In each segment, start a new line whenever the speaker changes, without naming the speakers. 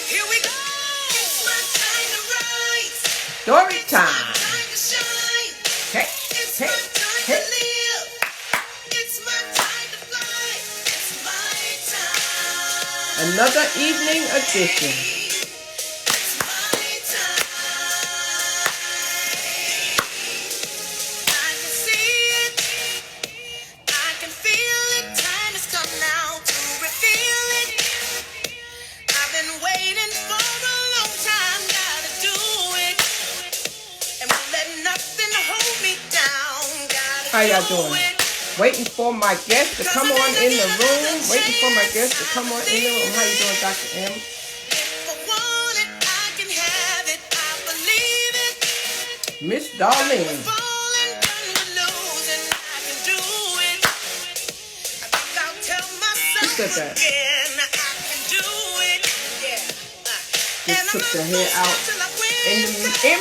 Here we go. It's my time to rise.
Story
It's my
time.
time to shine.
Hey,
It's
hey,
my time
hey.
to live. It's my time to fly. It's my time.
Another evening edition.
It's my time. I can see it. I can feel it. Time has come now to reveal it. I've been waiting for a long time. Gotta do it. And won't let nothing hold me down. Gotta
How y'all
do
doing?
it.
Waiting for my guest to come on in the room. Waiting for my guest to come on in the room. How you doing, Dr. M?
If I want it, I can have it. I believe it.
Miss Darlene.
Falling, done with losing, I can do it. I think I'll tell
Who said
myself
that?
again, I can do it. Yeah.
Just took the hair out in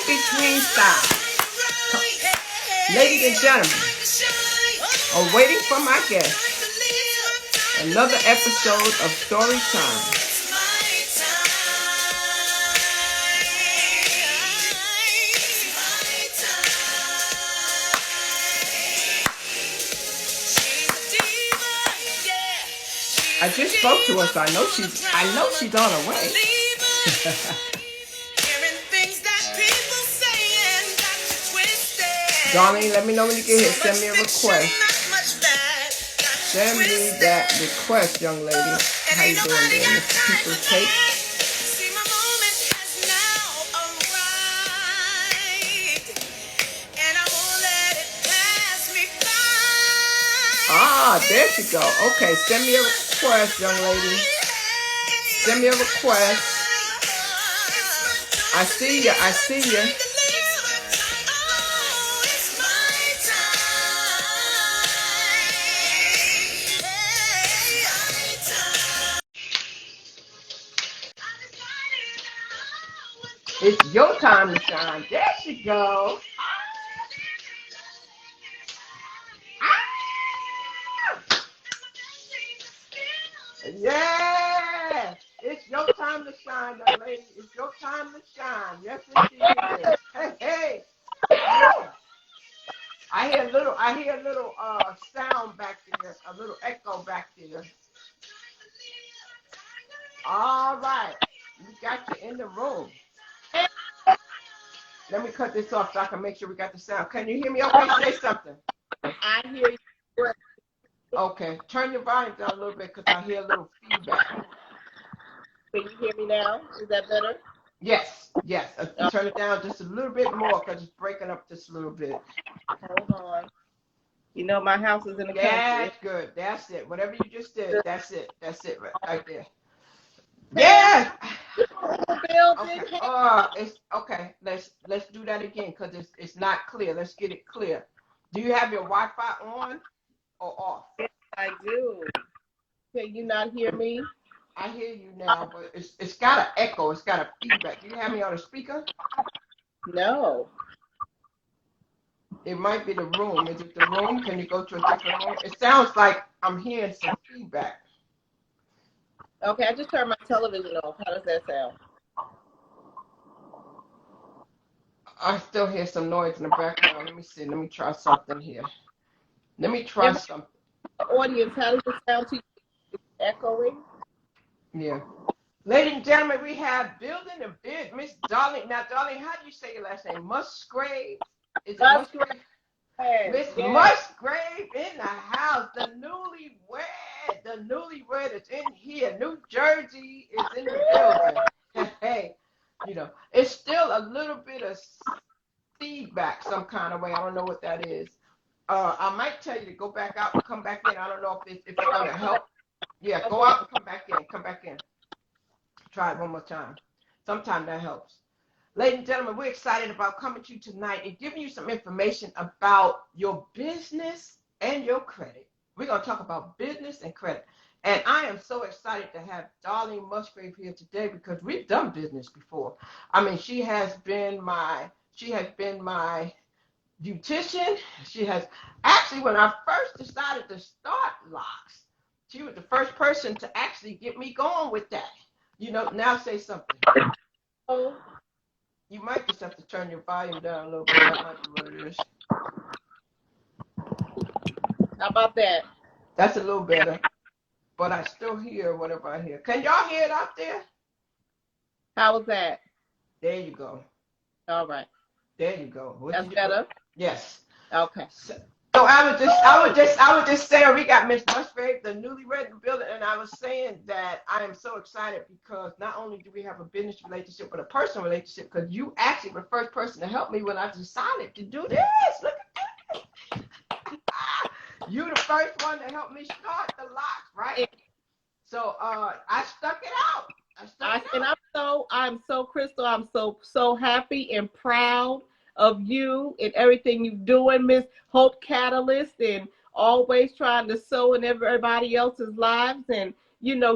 between styles. Ladies and gentlemen, I'm waiting for my guest. Another episode of Story Time. I just spoke to her, so I know she's on her way. Darlene, let me know when you get here. Send me a request. Send me that request, young lady. How you doing there, Mr. People Tape? Ah, there she go. Okay, send me a request, young lady. Send me a request. I see ya. I see ya. It's your time to shine. There she go. Yeah, it's your time to shine, young lady. It's your time to shine. Yes, it is. Hey, hey. Yeah. I hear a little sound back there, a little echo back there. All right, we got you in the room. Let me cut this off so I can make sure we got the sound. Can you hear me? Okay, say something.
I hear you.
Okay, turn your volume down a little bit because I hear a little feedback.
Can you hear me now? Is that better?
Yes. Turn it down just a little bit more because it's breaking up just a little bit.
Hold on. You know my house is in the country.
That's good. That's it. Whatever you just did, that's it. That's it right there. Yeah. Okay. It's okay. Let's do that again because it's not clear. Let's get it clear. Do you have your Wi-Fi on or off?
Yes, I do. Can you not hear me?
I hear you now, but it's got an echo. It's got a feedback. Do you have me on a speaker?
No.
It might be the room. Is it the room? Can you go to a different room? It sounds like I'm hearing some feedback.
Okay, I just turned my television off. How does that sound?
I still hear some noise in the background. Let me see. Let me try something here. Let me try something.
Audience, how does it sound to you? It's echoing?
Yeah. Ladies and gentlemen, we have building a bid, Miss Darlene. Now, Darlene, how do you say your last name? Musgrave? Is it Musgrave? Miss Musgrave in the house. The newlywed is in here. New Jersey is in the building. Hey, it's still a little bit of feedback some kind of way. I don't know what that is. I might tell you to go back out and come back in. I don't know if it's going to help. Yeah, go out and come back in. Come back in. Try it one more time. Sometimes that helps. Ladies and gentlemen, we're excited about coming to you tonight and giving you some information about your business and your credit. We're going to talk about business and credit. And I am so excited to have Darlene Musgrave here today because we've done business before. I mean, she has been my beautician. She has actually, when I first decided to start locks, she was the first person to actually get me going with that. Now say something.
Oh,
You might just have to turn your volume down a little bit. That might be what it is.
how about that?
That's a little better, but I still hear whatever I hear. Can y'all hear it out there?
How was that?
There you go.
All right.
There you go.
That's better?
Yes.
Okay.
So I would just say we got Miss Musgrave, the newlywed in the building, and I was saying that I am so excited because not only do we have a business relationship but a personal relationship, because you actually were the first person to help me when I decided to do this. Look at that. You the first one to help me start the locks, right? So I stuck it out.
And I'm so Crystal, I'm so happy and proud of you and everything you're doing, Miss Hope Catalyst, and always trying to sow in everybody else's lives and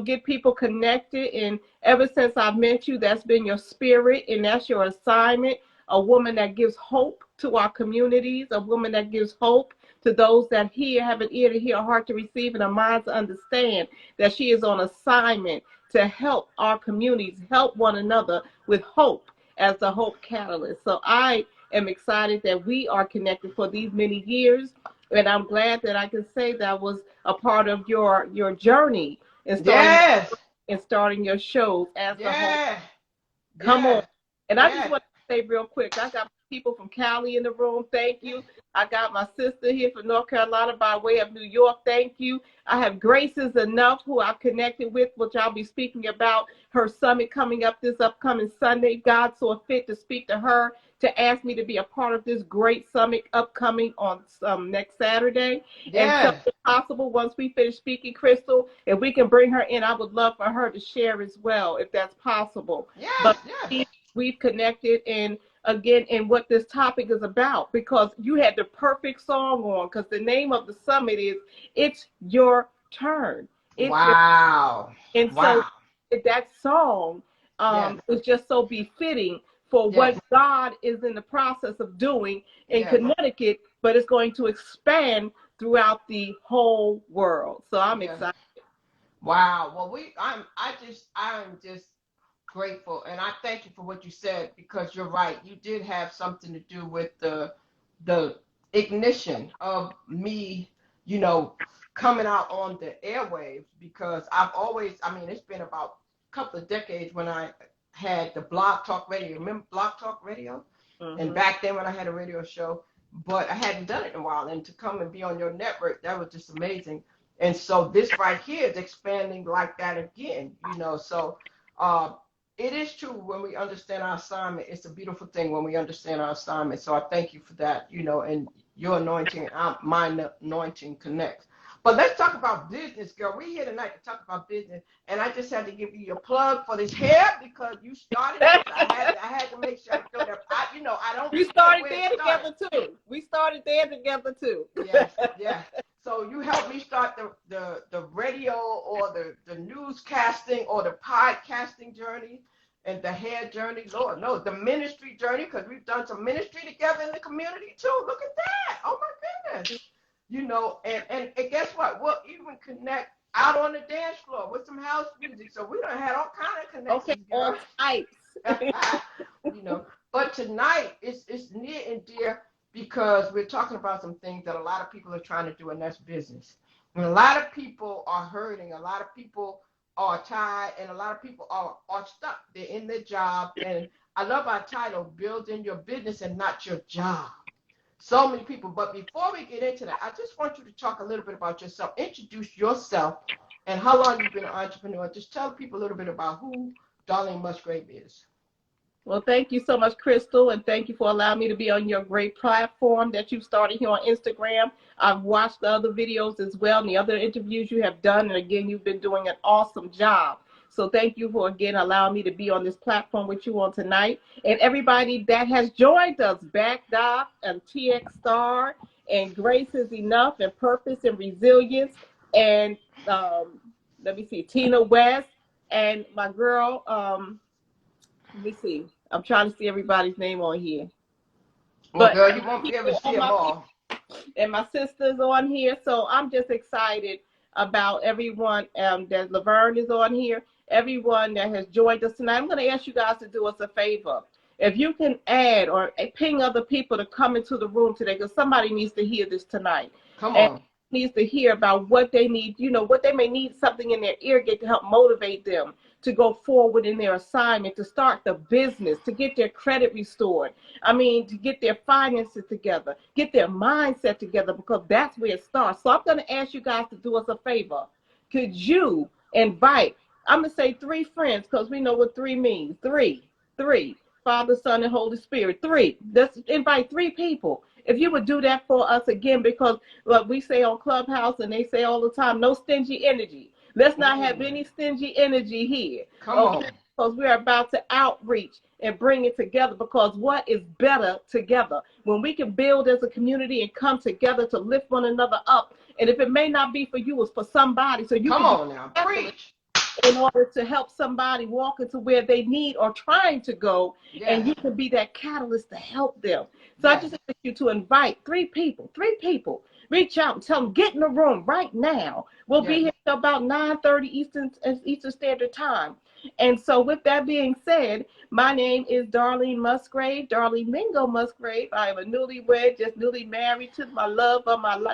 get people connected. And ever since I've met you, that's been your spirit and that's your assignment. A woman that gives hope to our communities, a woman that gives hope to those that have an ear to hear, a heart to receive, and a mind to understand that she is on assignment to help our communities, help one another with hope as the Hope Catalyst. So I am excited that we are connected for these many years, and I'm glad that I can say that was a part of your journey in starting your shows as the Hope. Come on. And I just want to say real quick, I got people from Cali in the room. Thank you. I got my sister here from North Carolina by way of New York. Thank you. I have Graces Enough, who I've connected with, which I'll be speaking about her summit coming up this upcoming Sunday. God saw fit to speak to her, to ask me to be a part of this great summit upcoming on next Saturday. And so if possible, once we finish speaking, Crystal, if we can bring her in, I would love for her to share as well, if that's possible. We've connected in what this topic is about, because you had the perfect song on, because the name of the summit is It's Your Turn.
Wow.
So that song is just so befitting for what God is in the process of doing in Connecticut, but it's going to expand throughout the whole world. So I'm excited.
Wow. Well, I'm just grateful, and I thank you for what you said, because you're right. You did have something to do with the ignition of me, coming out on the airwaves, because it's been about a couple of decades when I had the Blog Talk Radio. Remember Blog Talk Radio? Mm-hmm. And back then when I had a radio show, but I hadn't done it in a while, and to come and be on your network, that was just amazing. And so this right here is expanding like that again, so it is true when we understand our assignment. It's a beautiful thing when we understand our assignment. So I thank you for that, and your anointing and my anointing connects. But let's talk about business, girl. We're here tonight to talk about business. And I just had to give you your plug for this hair, because you started it. I had to make sure I throw that. I don't.
We started there together too. We started there together too.
Yes. So you helped me start the radio or the newscasting or the podcasting journey and the hair journey. Lord knows, the ministry journey, because we've done some ministry together in the community too. Look at that. Oh my goodness. And guess what? We'll even connect out on the dance floor with some house music. So we done had all kind of connections.
Okay, all types.
But tonight it's near and dear, because we're talking about some things that a lot of people are trying to do, and that's business. And a lot of people are hurting, a lot of people are tired, and a lot of people are stuck. They're in their job. And I love our title, Building Your Business and Not Your Job. So many people. But before we get into that, I just want you to talk a little bit about yourself. Introduce yourself and how long you've been an entrepreneur. Just tell people a little bit about who Darlene Musgrave is.
Well, thank you so much, Crystal, and thank you for allowing me to be on your great platform that you've started here on Instagram. I've watched the other videos as well and the other interviews you have done, and again, you've been doing an awesome job. So thank you for, again, allowing me to be on this platform with you on tonight. And everybody that has joined us, Back Doc and TX Star and Grace is Enough and Purpose and Resilience, and Tina West, and my girl, let me see. I'm trying to see everybody's name on here.
Well,
But
girl, you won't be able to see them all.
and my sister's on here. So I'm just excited about everyone that Laverne is on here, everyone that has joined us tonight. I'm going to ask you guys to do us a favor. If you can add or ping other people to come into the room today, because somebody needs to hear this tonight.
Come
and
on.
needs to hear about what they need, what they may need something in their ear gate to help motivate them to go forward in their assignment, to start the business, to get their credit restored. I mean, to get their finances together, get their mindset together, because that's where it starts. So I'm going to ask you guys to do us a favor. Could you invite, I'm going to say 3 friends, because we know what 3 means. Three. Father, Son, and Holy Spirit. 3. Let's invite 3 people. If you would do that for us again, because what we say on Clubhouse and they say all the time, no stingy energy. Let's not have any stingy energy here.
Come on.
Because we're about to outreach and bring it together, because what is better together? When we can build as a community and come together to lift one another up. And if it may not be for you, it's for somebody. So you
Come
can
on now. Preach.
in order to help somebody walk into where they need or trying to go, and you can be that catalyst to help them. So I just ask you to invite 3 people. Reach out and tell them, get in the room right now. We'll be here till about 9:30 Eastern Standard Time. And so with that being said, my name is Darlene Musgrave, Darlene Mingo Musgrave. I am a newlywed, just newly married to my love of my life.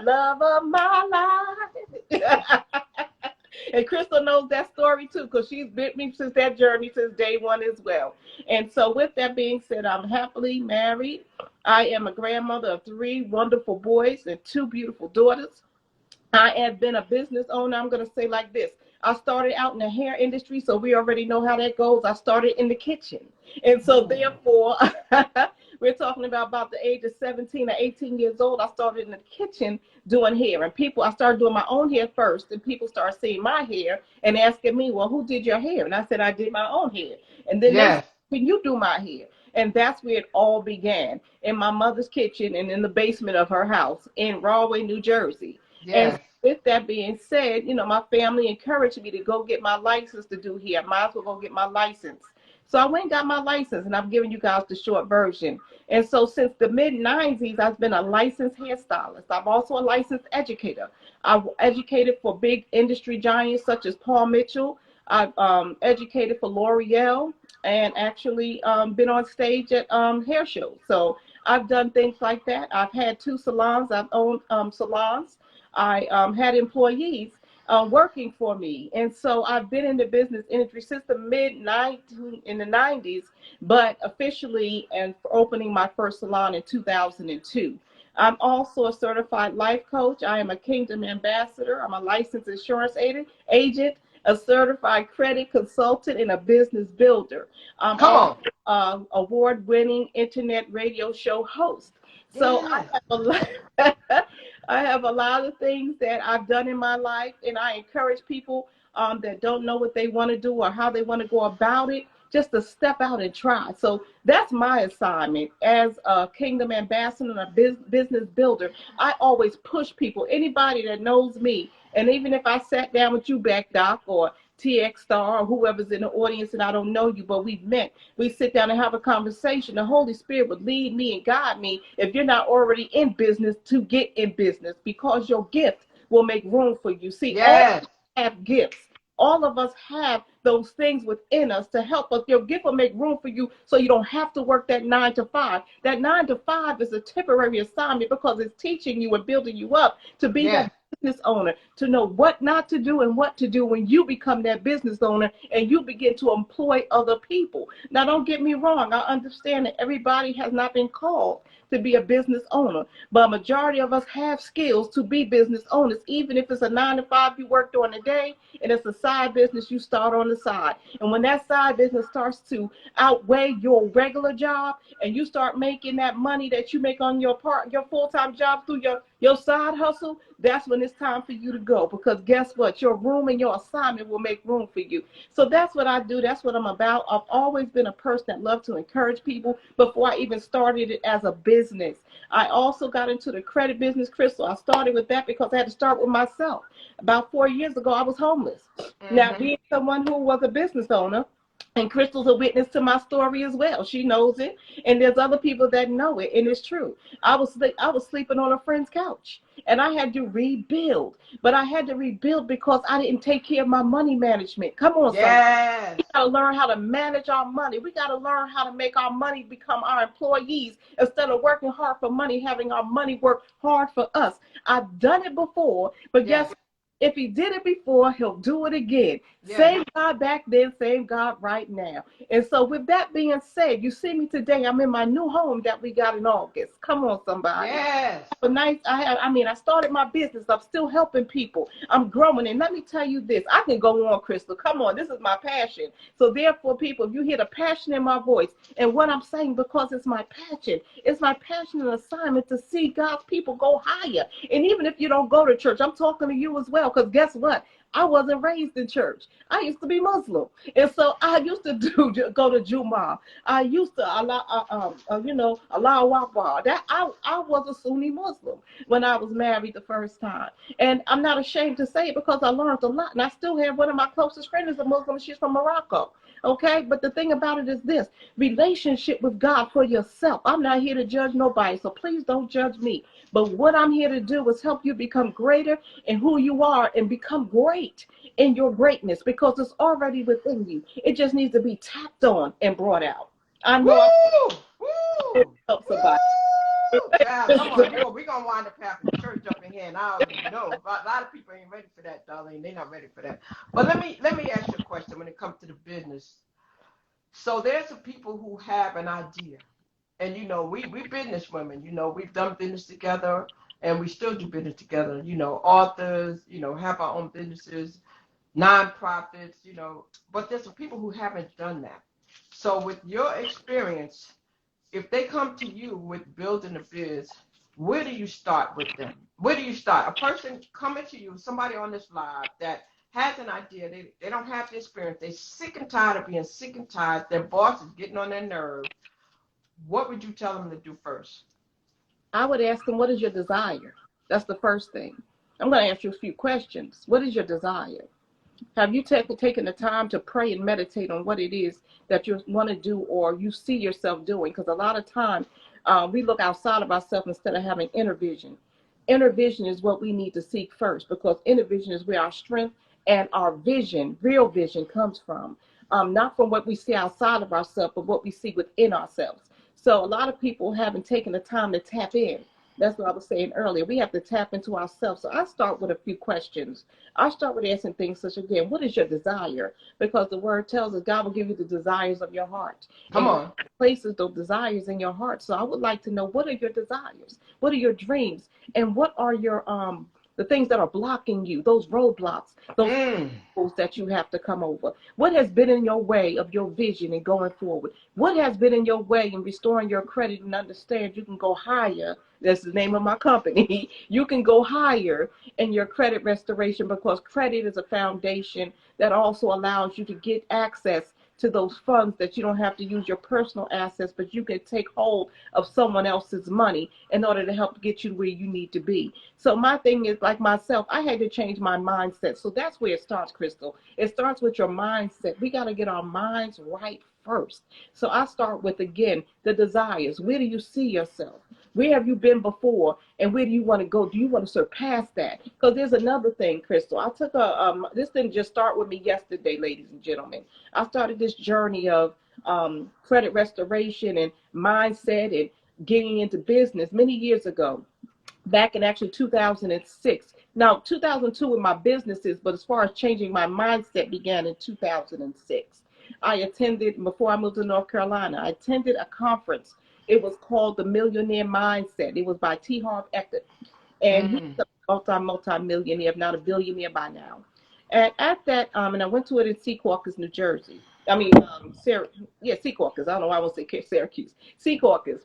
And Crystal knows that story too, because she's been me since that journey, since day one as well. And so with that being said, I'm happily married. I am a grandmother of 3 wonderful boys and 2 beautiful daughters. I have been a business owner. I'm going to say like this. I started out in the hair industry, so we already know how that goes. I started in the kitchen. And so therefore, we're talking about the age of 17 or 18 years old. I started in the kitchen doing hair. And I started doing my own hair first, and people started seeing my hair and asking me, well, who did your hair? And I said, I did my own hair. And then they said, can you do my hair? And that's where it all began, in my mother's kitchen and in the basement of her house in Rahway, New Jersey. And with that being said, my family encouraged me to go get my license to do hair. I might as well go get my license. So I went and got my license, and I'm giving you guys the short version. And so since the mid-90s, I've been a licensed hairstylist. I'm also a licensed educator. I've educated for big industry giants such as Paul Mitchell. I've educated for L'Oreal, and actually been on stage at hair shows. So I've done things like that. I've had 2 salons. I've owned salons. I had employees working for me. And so I've been in the business industry since the mid-90s, but officially and opening my first salon in 2002. I'm also a certified life coach. I am a Kingdom ambassador. I'm a licensed insurance agent, a certified credit consultant, and a business builder. I'm also an award-winning internet radio show host. So I have a lot of things that I've done in my life, and I encourage people that don't know what they want to do or how they want to go about it, just to step out and try. So that's my assignment as a Kingdom ambassador and a business builder. I always push people, anybody that knows me, and even if I sat down with you, Back Doc, or TX Star, or whoever's in the audience and I don't know you, but we sit down and have a conversation. The Holy Spirit would lead me and guide me, if you're not already in business, to get in business, because your gift will make room for you. See, all of us have gifts. All of us have those things within us to help us. Your gift will make room for you, so you don't have to work that 9 to 5. That 9 to 5 is a temporary assignment, because it's teaching you and building you up to be that business owner, to know what not to do and what to do when you become that business owner and you begin to employ other people. Now, don't get me wrong. I understand that everybody has not been called to be a business owner, but a majority of us have skills to be business owners, even if it's a 9 to 5 you work during the day and it's a side business you start on the side. And when that side business starts to outweigh your regular job, and you start making that money that you make on your full-time job through your side hustle, that's when it's time for you to go, because guess what? Your room and your assignment will make room for you. So that's what I do. That's what I'm about. I've always been a person that loved to encourage people before I even started it as a business. I also got into the credit business, Crystal. I started with that because I had to start with myself. About 4 years ago, I was homeless. Now, being someone who was a business owner, And Crystal's a witness to my story as well. She knows it, and there's other people that know it, and it's true. I was sleeping on a friend's couch, and I had to rebuild. But I had to rebuild because I didn't take care of my money management. Come on, somebody.
Yes.
We got to learn how to manage our money. We got to learn how to make our money become our employees instead of working hard for money, having our money work hard for us. I've done it before, but
Yes.
guess, if he did it before, he'll do it again.
Yes.
Same God back then, same God right now. And so with that being said, you see me today, I'm in my new home that we got in August. Come on, somebody.
Yes.
I started my business. I'm still helping people. I'm growing. And let me tell you this, I can go on, Crystal. Come on, this is my passion. So therefore, people, if you hear the passion in my voice and what I'm saying, because it's my passion and assignment to see God's people go higher. And even if you don't go to church, I'm talking to you as well, because guess what? I wasn't raised in church. I used to be Muslim. And so I used to go to Jumu'ah. I used to Allahu Akbar. That I was a Sunni Muslim when I was married the first time. And I'm not ashamed to say it because I learned a lot. And I still have one of my closest friends is a Muslim. She's from Morocco. Okay, but the thing about it is this: relationship with God for yourself. I'm not here to judge nobody, so please don't judge me. But what I'm here to do is help you become greater in who you are and become great in your greatness, because it's already within you. It just needs to be tapped on and brought out. I know
Woo!
help somebody.
Yeah, come on, boy. We're going to wind up having church up in here, and I already know. A lot of people ain't ready for that, Darlene. They're not ready for that. But let me ask you a question when it comes to the business. So there's some people who have an idea. And, we business women, we've done business together, and we still do business together. Authors, have our own businesses, nonprofits, But there's some people who haven't done that. So with your experience, if they come to you with building a biz, where do you start with them? Where do you start? A person coming to you, somebody on this live that has an idea, they don't have the experience, they're sick and tired of being sick and tired, their boss is getting on their nerves. What would you tell them to do first?
I would ask them, what is your desire? That's the first thing. I'm going to ask you a few questions. What is your desire? Have you taken the time to pray and meditate on what it is that you want to do or you see yourself doing? Because a lot of time we look outside of ourselves instead of having inner vision. Inner vision is what we need to seek first, because inner vision is where our strength and our vision, real vision, comes from. Not from what we see outside of ourselves, but what we see within ourselves. So a lot of people haven't taken the time to tap in. That's what I was saying earlier. We have to tap into ourselves. So I start with a few questions. I start with asking things such as, again, what is your desire? Because the word tells us God will give you the desires of your heart.
Come on.
Places those desires in your heart. So I would like to know, what are your desires? What are your dreams? And what are your the things that are blocking you, those roadblocks, those obstacles that you have to come over? What has been in your way of your vision and going forward? What has been in your way in restoring your credit and understand you can go higher? That's the name of my company. You can go higher in your credit restoration, because credit is a foundation that also allows you to get access to those funds that you don't have to use your personal assets, but you can take hold of someone else's money in order to help get you where you need to be. So my thing is, like myself, I had to change my mindset. So that's where it starts, Crystal. It starts with your mindset. We got to get our minds right first. So I start with, again, the desires. Where do you see yourself? Where have you been before, and where do you want to go? Do you want to surpass that? Because there's another thing, Crystal. I took this didn't just start with me yesterday, ladies and gentlemen. I started this journey of credit restoration and mindset and getting into business many years ago, back in actually 2006. Now, 2002 with my businesses, but as far as changing my mindset began in 2006. I attended, before I moved to North Carolina, I attended a conference. It was called The Millionaire Mindset. It was by T. Harv Eker. And he's a multi-millionaire, if not a billionaire by now. And at that, and I went to it in Secaucus, New Jersey. Secaucus. I don't know why I won't say Syracuse. Secaucus.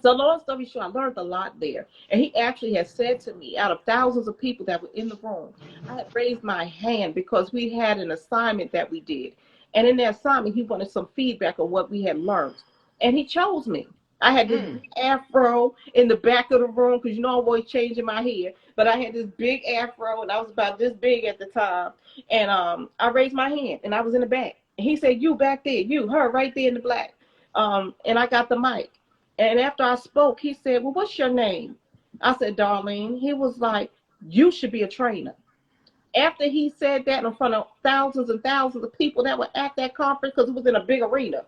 So long story short, I learned a lot there. And he actually had said to me, out of thousands of people that were in the room, I had raised my hand because we had an assignment that we did. And in that assignment, he wanted some feedback on what we had learned. And he chose me. I had this big afro in the back of the room, because I'm always changing my hair. But I had this big afro, and I was about this big at the time. And I raised my hand, and I was in the back. And he said, you back there, you, her right there in the black. And I got the mic. And after I spoke, he said, well, what's your name? I said, Darlene. He was like, you should be a trainer. After he said that in front of thousands and thousands of people that were at that conference, because it was in a big arena,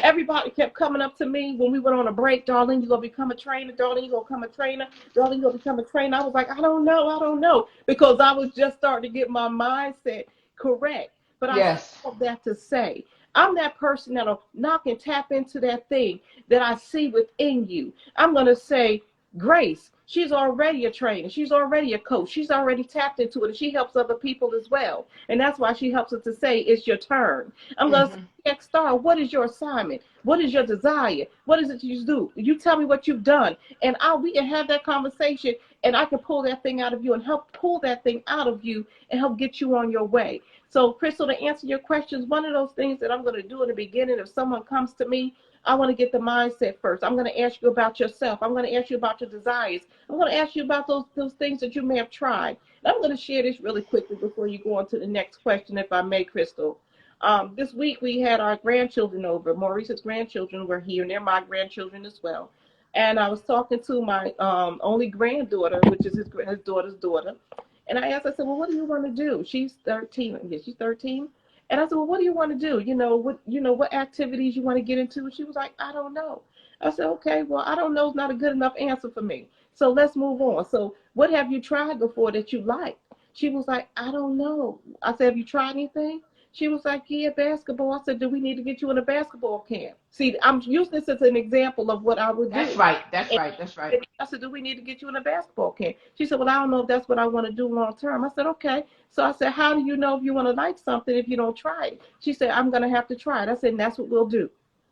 everybody kept coming up to me when we went on a break. Darlene, you gonna become a trainer? Darlene, you gonna become a trainer? Darlene, you gonna become a trainer? I was like, I don't know, because I was just starting to get my mindset correct. But I
Yes.
have that to say, I'm that person that'll knock and tap into that thing that I see within you. I'm gonna say, Grace, she's already a trainer. She's already a coach. She's already tapped into it, and she helps other people as well. And that's why she helps us to say, it's your turn. I'm going to say, X Star, what is your assignment? What is your desire? What is it you do? You tell me what you've done, and we can have that conversation, and I can pull that thing out of you and help pull that thing out of you and help get you on your way. So, Crystal, to answer your questions, one of those things that I'm going to do in the beginning, if someone comes to me, I want to get the mindset first. I'm going to ask you about yourself. I'm going to ask you about your desires. I'm going to ask you about those things that you may have tried. And I'm going to share this really quickly before you go on to the next question, if I may, Crystal. This week we had our grandchildren over. Maurice's grandchildren were here, and they're my grandchildren as well. And I was talking to my only granddaughter, which is his daughter's daughter. And I asked, I said, well, what do you want to do? She's 13. Yeah, she's 13. And I said, well, what do you want to do? What activities you want to get into? And she was like, I don't know. I said, okay, well, I don't know is not a good enough answer for me. So let's move on. So what have you tried before that you liked? She was like, I don't know. I said, have you tried anything? She was like, yeah, basketball. I said, do we need to get you in a basketball camp? See, I'm using this as an example of what I would do.
That's right.
I said, do we need to get you in a basketball camp? She said, well, I don't know if that's what I want to do long term. I said, okay. So I said, how do you know if you want to like something if you don't try it? She said, I'm going to have to try it. I said, and that's what we'll do.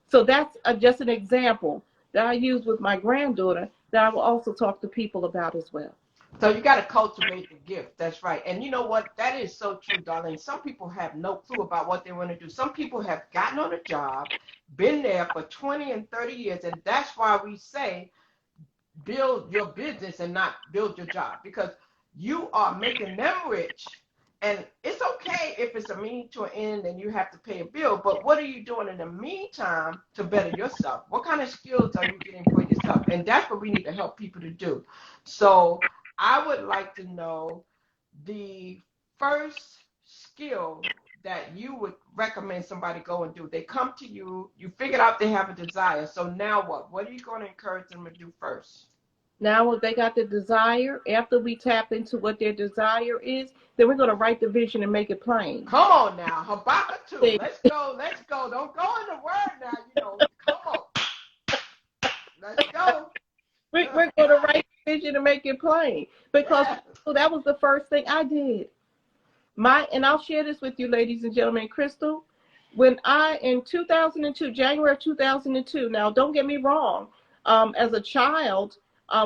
So that's just an example that I use with my granddaughter that I will also talk to people about as well.
So you got to cultivate the gift. That's right. And you know what? That is so true, Darlene. Some people have no clue about what they want to do. Some people have gotten on a job, been there for 20 and 30 years. And that's why we say build your business and not build your job, because you are making them rich. And it's okay if it's a means to an end and you have to pay a bill. But what are you doing in the meantime to better yourself? What kind of skills are you getting for yourself? And that's what we need to help people to do. So I would like to know the first skill that you would recommend somebody go and do. They come to you, you figured out they have a desire. So now what? What are you going to encourage them to do first?
Now, if they got the desire, after we tap into what their desire is, then we're going to write the vision and make it plain.
Come on now, Habakkuk 2. Let's go. Don't go in the word now, come on. Let's go.
We're going to write the vision and make it plain, because that was the first thing I did. And I'll share this with you, ladies and gentlemen. Crystal, in 2002, January of 2002, now don't get me wrong, as a child,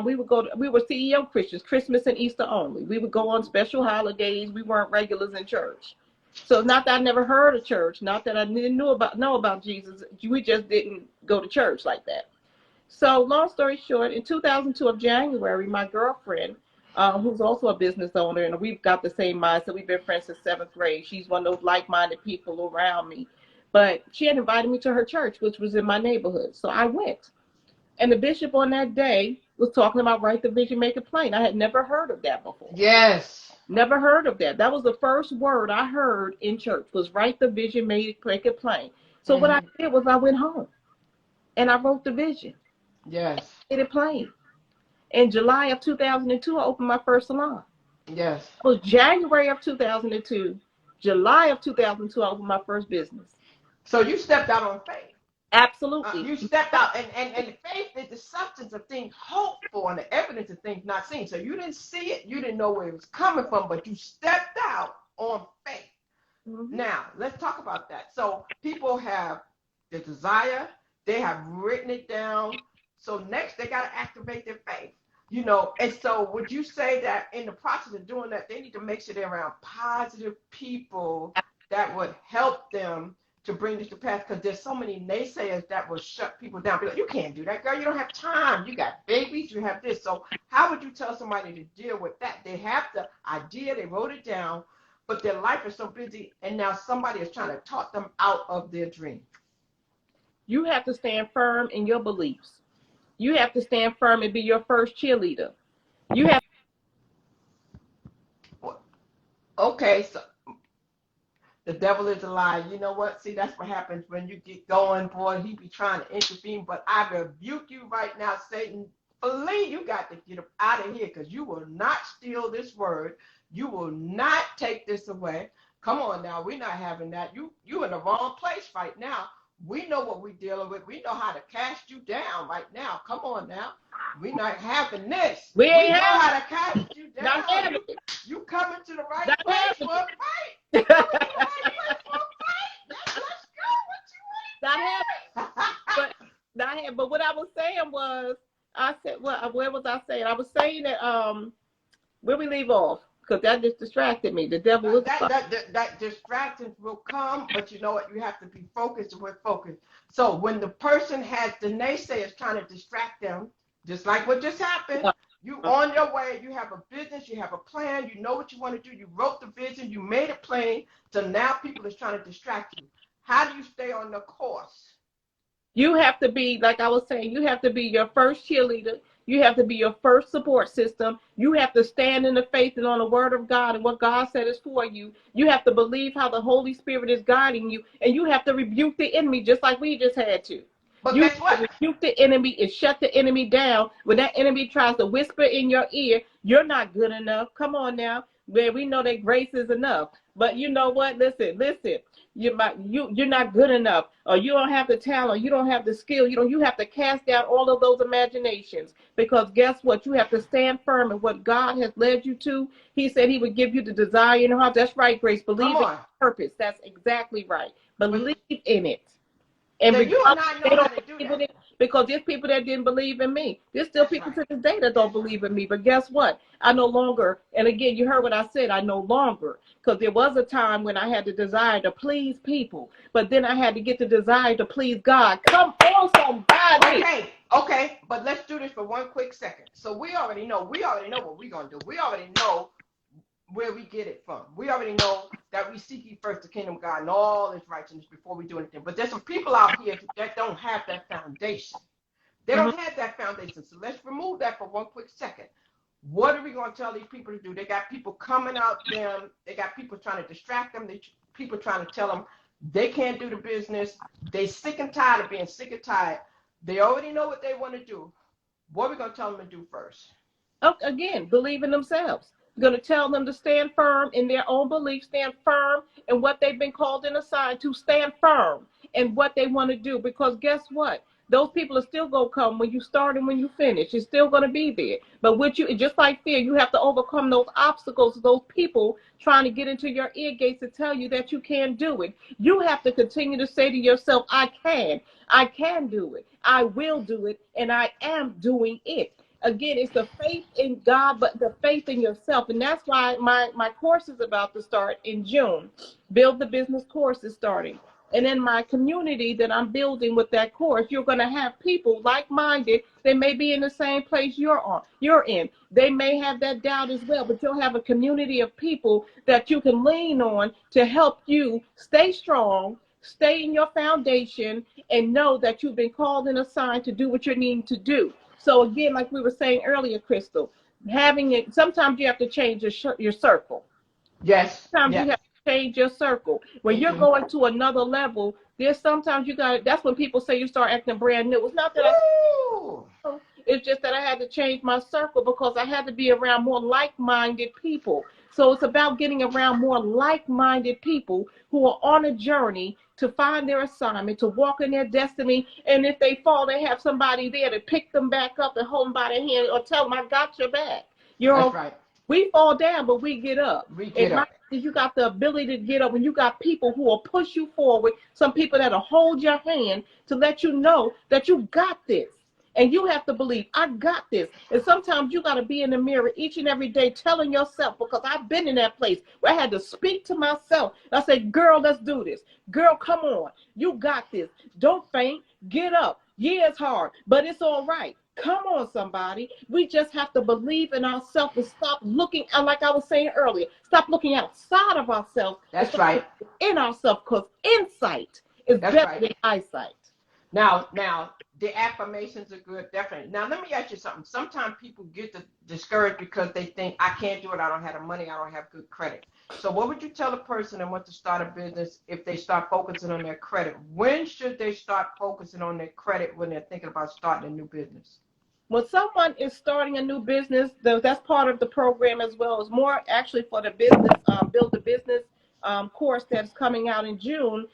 we were CEO Christians, Christmas and Easter only. We would go on special holidays. We weren't regulars in church. So not that I never heard of church, not that I didn't know about Jesus. We just didn't go to church like that. So long story short, in 2002 of January, my girlfriend, who's also a business owner, and we've got the same mindset. We've been friends since 7th grade. She's one of those like-minded people around me. But she had invited me to her church, which was in my neighborhood. So I went. And the bishop on that day was talking about write the vision, make it plain. I had never heard of that before.
Yes.
Never heard of that. That was the first word I heard in church, was write the vision, make it plain. So what I did was I went home and I wrote the vision.
Yes.
Made it plain. In July of 2002, I opened my first salon.
Yes.
It was January of 2002. July of 2002, I opened my first business.
So you stepped out on faith.
Absolutely.
You stepped out, and faith is the substance of things hoped for and the evidence of things not seen. So you didn't see it, you didn't know where it was coming from, but you stepped out on faith. Mm-hmm. Now, let's talk about that. So people have the desire, they have written it down. So next, they got to activate their faith. And so would you say that in the process of doing that, they need to make sure they're around positive people that would help them to bring this to pass? Because there's so many naysayers that will shut people down. Be like, you can't do that, girl. You don't have time. You got babies. You have this. So how would you tell somebody to deal with that? They have the idea. They wrote it down. but their life is so busy, and now somebody is trying to talk them out of their dream.
You have to stand firm in your beliefs. You have to stand firm and be your first cheerleader. You have.
Okay, so the devil is a lie. You know what? See, that's what happens when you get going, boy. He be trying to intervene, but I rebuke you right now, Satan. Flee, you got to get out of here, because you will not steal this word. You will not take this away. Come on now, we're not having that. You in the wrong place right now. We know what we're dealing with. We know how to cast you down right now. Come on now. We're not having this.
We
know
ain't
how to cast you down.
Not having it.
You coming to the right
Not
place
having
for a fight. Coming to the right place for a fight. Let's go. What you want to do?
But what I was saying was, I said, well, where was I saying? I was saying that where we leave off, because that just distracted me. The devil was
that distractions will come, but you know what? You have to be focused. We're focused. So when the person has the naysayers trying to distract them, just like what just happened, you on your way. You have a business. You have a plan. You know what you want to do. You wrote the vision. You made it plain. So now people is trying to distract you. How do you stay on the course?
You have to be, like I was saying, you have to be your first cheerleader. You have to be your first support system. You have to stand in the faith and on the word of God and what God said is for you. You have to believe how the Holy Spirit is guiding you. And you have to rebuke the enemy just like we just had to.
But
you
guess what?
Rebuke the enemy and shut the enemy down. When that enemy tries to whisper in your ear, you're not good enough. Come on now. Man, we know that grace is enough. But you know what? Listen. You're not good enough, or you don't have the talent, you don't have the skill. You have to cast down all of those imaginations, because guess what? You have to stand firm in what God has led you to. He said he would give you the desire in your heart. That's right, Grace. Believe in purpose. That's exactly right. Believe in it. And
so you and I know how to do that.
Because there's people that didn't believe in me. There's still people to this day that don't believe in me. But guess what? I no longer, and again, you heard what I said, I no longer, because there was a time when I had the desire to please people, but then I had to get the desire to please God. Come on, somebody.
Okay, but let's do this for one quick second. So we already know what we're going to do. We already know where we get it from. We already know that we seek ye first the kingdom of God and all its righteousness before we do anything. But there's some people out here that don't have that foundation. They don't have that foundation. So let's remove that for one quick second. What are we going to tell these people to do? They got people coming out them. They got people trying to distract them. People trying to tell them they can't do the business. They sick and tired of being sick and tired. They already know what they want to do. What are we going to tell them to do first?
Again, believe in themselves. Going to tell them to stand firm in their own beliefs, stand firm in what they've been called and assigned to, stand firm in what they want to do. Because guess what? Those people are still going to come when you start and when you finish. It's still going to be there. But with you, just like fear, you have to overcome those obstacles, those people trying to get into your ear gates to tell you that you can't do it. You have to continue to say to yourself, I can do it. I will do it. And I am doing it. Again, it's the faith in God, but the faith in yourself. And that's why my course is about to start in June. Build the Business course is starting. And in my community that I'm building with that course, you're going to have people like-minded. They may be in the same place you're in. They may have that doubt as well, but you'll have a community of people that you can lean on to help you stay strong, stay in your foundation, and know that you've been called and assigned to do what you're needing to do. So again, like we were saying earlier, Crystal, sometimes you have to change your circle.
Yes.
Sometimes you have to change your circle. When you're going to another level, sometimes that's when people say you start acting brand new. It's not that it's just that I had to change my circle because I had to be around more like-minded people. So it's about getting around more like-minded people who are on a journey to find their assignment, to walk in their destiny. And if they fall, they have somebody there to pick them back up and hold them by the hand or tell them, I got your back.
That's right.
We fall down, but we get up.
Up.
You got the ability to get up, and you got people who will push you forward, some people that will hold your hand to let you know that you got this. And you have to believe, I got this. And sometimes you got to be in the mirror each and every day telling yourself, because I've been in that place where I had to speak to myself. I said, girl, let's do this. Girl, come on. You got this. Don't faint. Get up. Yeah, it's hard, but it's all right. Come on, somebody. We just have to believe in ourselves and stop looking, like I was saying earlier, stop looking outside of ourselves and
That's
start
right.
looking in ourselves, because insight is
That's
better
right.
than eyesight.
Now, the affirmations are good, definitely. Now, let me ask you something. Sometimes people get discouraged because they think, I can't do it. I don't have the money. I don't have good credit. So, what would you tell a person that wants to start a business if they start focusing on their credit? When should they start focusing on their credit when they're thinking about starting a new business?
When someone is starting a new business, that's part of the program as well. It's more actually for the business, build the business course that's coming out in June.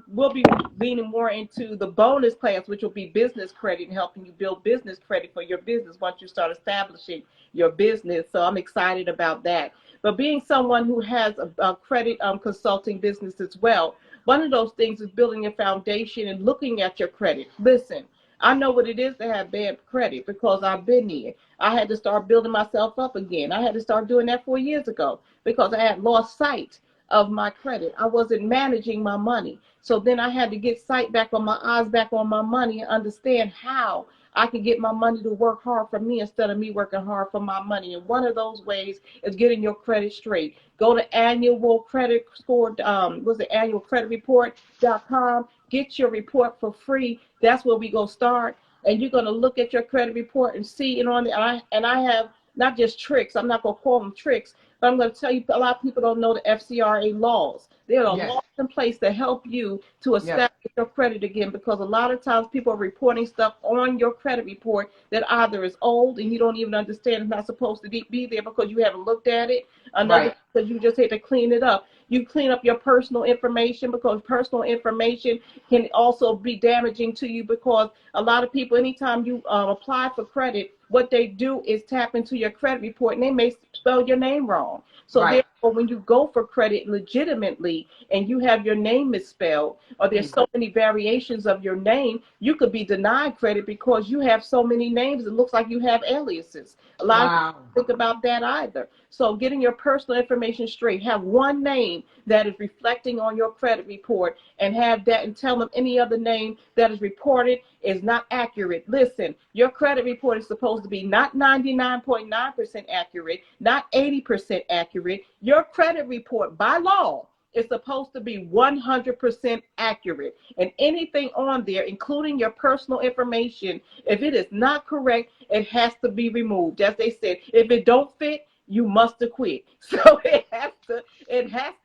We'll be leaning more into the bonus class, which will be business credit and helping you build business credit for your business once you start establishing your business. So I'm excited about that. But being someone who has a credit consulting business as well, one of those things is building a foundation and looking at your credit. Listen, I know what it is to have bad credit because I've been there. I had to start building myself up again. I had to start doing that 4 years ago because I had lost sight of my credit. I wasn't managing my money. So then I had to get sight back on my eyes back on my money and understand how I can get my money to work hard for me instead of me working hard for my money. And one of those ways is getting your credit straight. Go to annual credit score, what's it, annualcreditreport.com. Get your report for free. That's where we go start. And you're going to look at your credit report and see it on the, and I have not just tricks. I'm not going to call them tricks, but I'm going to tell you, a lot of people don't know the FCRA laws. There are
Yes.
laws in place to help you to
Yes.
establish your credit again, because a lot of times people are reporting stuff on your credit report that either is old and you don't even understand it's not supposed to be there because you haven't looked at it. Another,
Right.
because you just had to clean it up. You clean up your personal information, because personal information can also be damaging to you, because a lot of people, anytime you apply for credit, what they do is tap into your credit report and they may spell your name wrong. So
Right.
therefore, when you go for credit legitimately and you have your name misspelled, or there's so many variations of your name, you could be denied credit because you have so many names. It looks like you have aliases. A lot of
Wow.
people think about that either. So getting your personal information straight, have one name that is reflecting on your credit report, and have that, and tell them any other name that is reported is not accurate. Listen, your credit report is supposed to be not 99.9% accurate, not 80% accurate. Your credit report by law is supposed to be 100% accurate. And anything on there, including your personal information, if it is not correct, it has to be removed. As they said, if it don't fit, you must acquit. So it has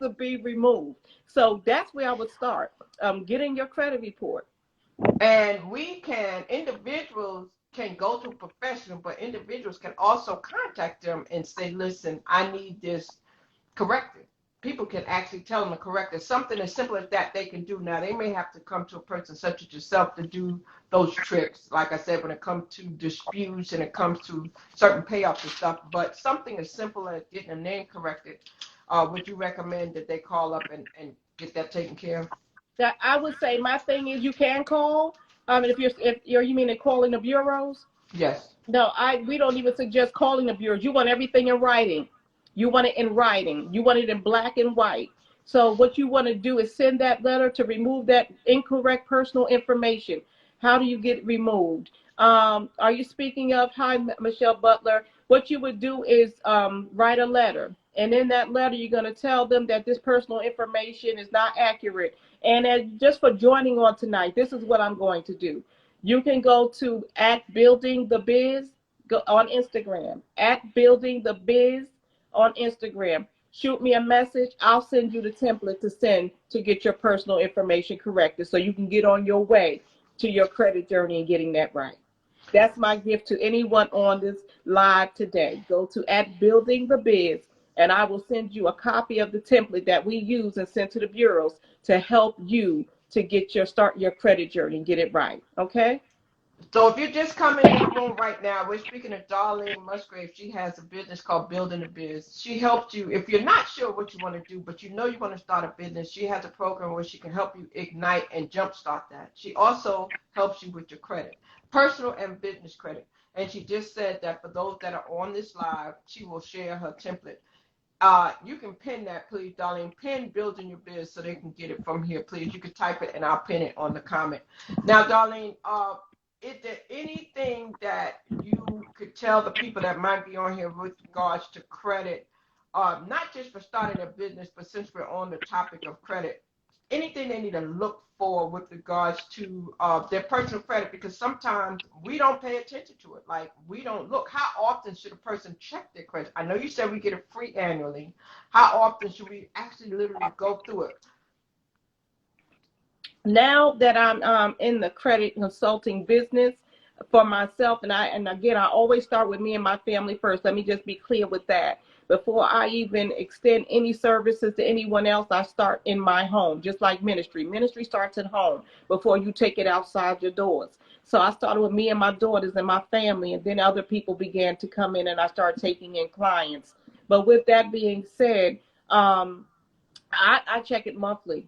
to be removed. So that's where I would start. Getting your credit report.
And individuals can go to professional, but individuals can also contact them and say, listen, I need this corrected. People can actually tell them to correct it. Something as simple as that they can do. Now, they may have to come to a person such as yourself to do those tricks, like I said, when it comes to disputes and it comes to certain payoffs and stuff, but something as simple as getting a name corrected, would you recommend that they call up and get that taken care of?
That I would say, my thing is, you can call. If you're you mean in calling the bureaus?
Yes.
No, we don't even suggest calling the bureaus. You want everything in writing. You want it in writing. You want it in black and white. So what you want to do is send that letter to remove that incorrect personal information. How do you get it removed? Are you speaking of, hi, Michelle Butler? What you would do is write a letter. And in that letter, you're going to tell them that this personal information is not accurate. And just for joining on tonight, this is what I'm going to do. You can go to @buildingthebiz on Instagram, @buildingthebiz on Instagram. Shoot me a message. I'll send you the template to send to get your personal information corrected so you can get on your way to your credit journey and getting that right. That's my gift to anyone on this live today. Go to @buildingthebiz, and I will send you a copy of the template that we use and send to the bureaus to help you to start your credit journey and get it right. Okay?
So if you're just coming in the room right now, we're speaking to Darlene Musgrave. She has a business called Building the Biz. She helps you if you're not sure what you want to do, but you know you want to start a business. She has a program where she can help you ignite and jumpstart that. She also helps you with your credit, personal and business credit. And she just said that for those that are on this live, she will share her template. You can pin that, please, Darlene. Pin Building Your Biz so they can get it from here, please. You can type it and I'll pin it on the comment. Now, Darlene, is there anything that you could tell the people that might be on here with regards to credit, not just for starting a business, but since we're on the topic of credit, anything they need to look for with regards to their personal credit? Because sometimes we don't pay attention to it. Like, we don't look. How often should a person check their credit? I know you said we get it free annually. How often should we actually literally go through it?
Now that I'm in the credit consulting business for myself, and again, I always start with me and my family first. Let me just be clear with that. Before I even extend any services to anyone else, I start in my home, just like ministry. Ministry starts at home before you take it outside your doors. So I started with me and my daughters and my family, and then other people began to come in, and I started taking in clients. But with that being said, I check it monthly.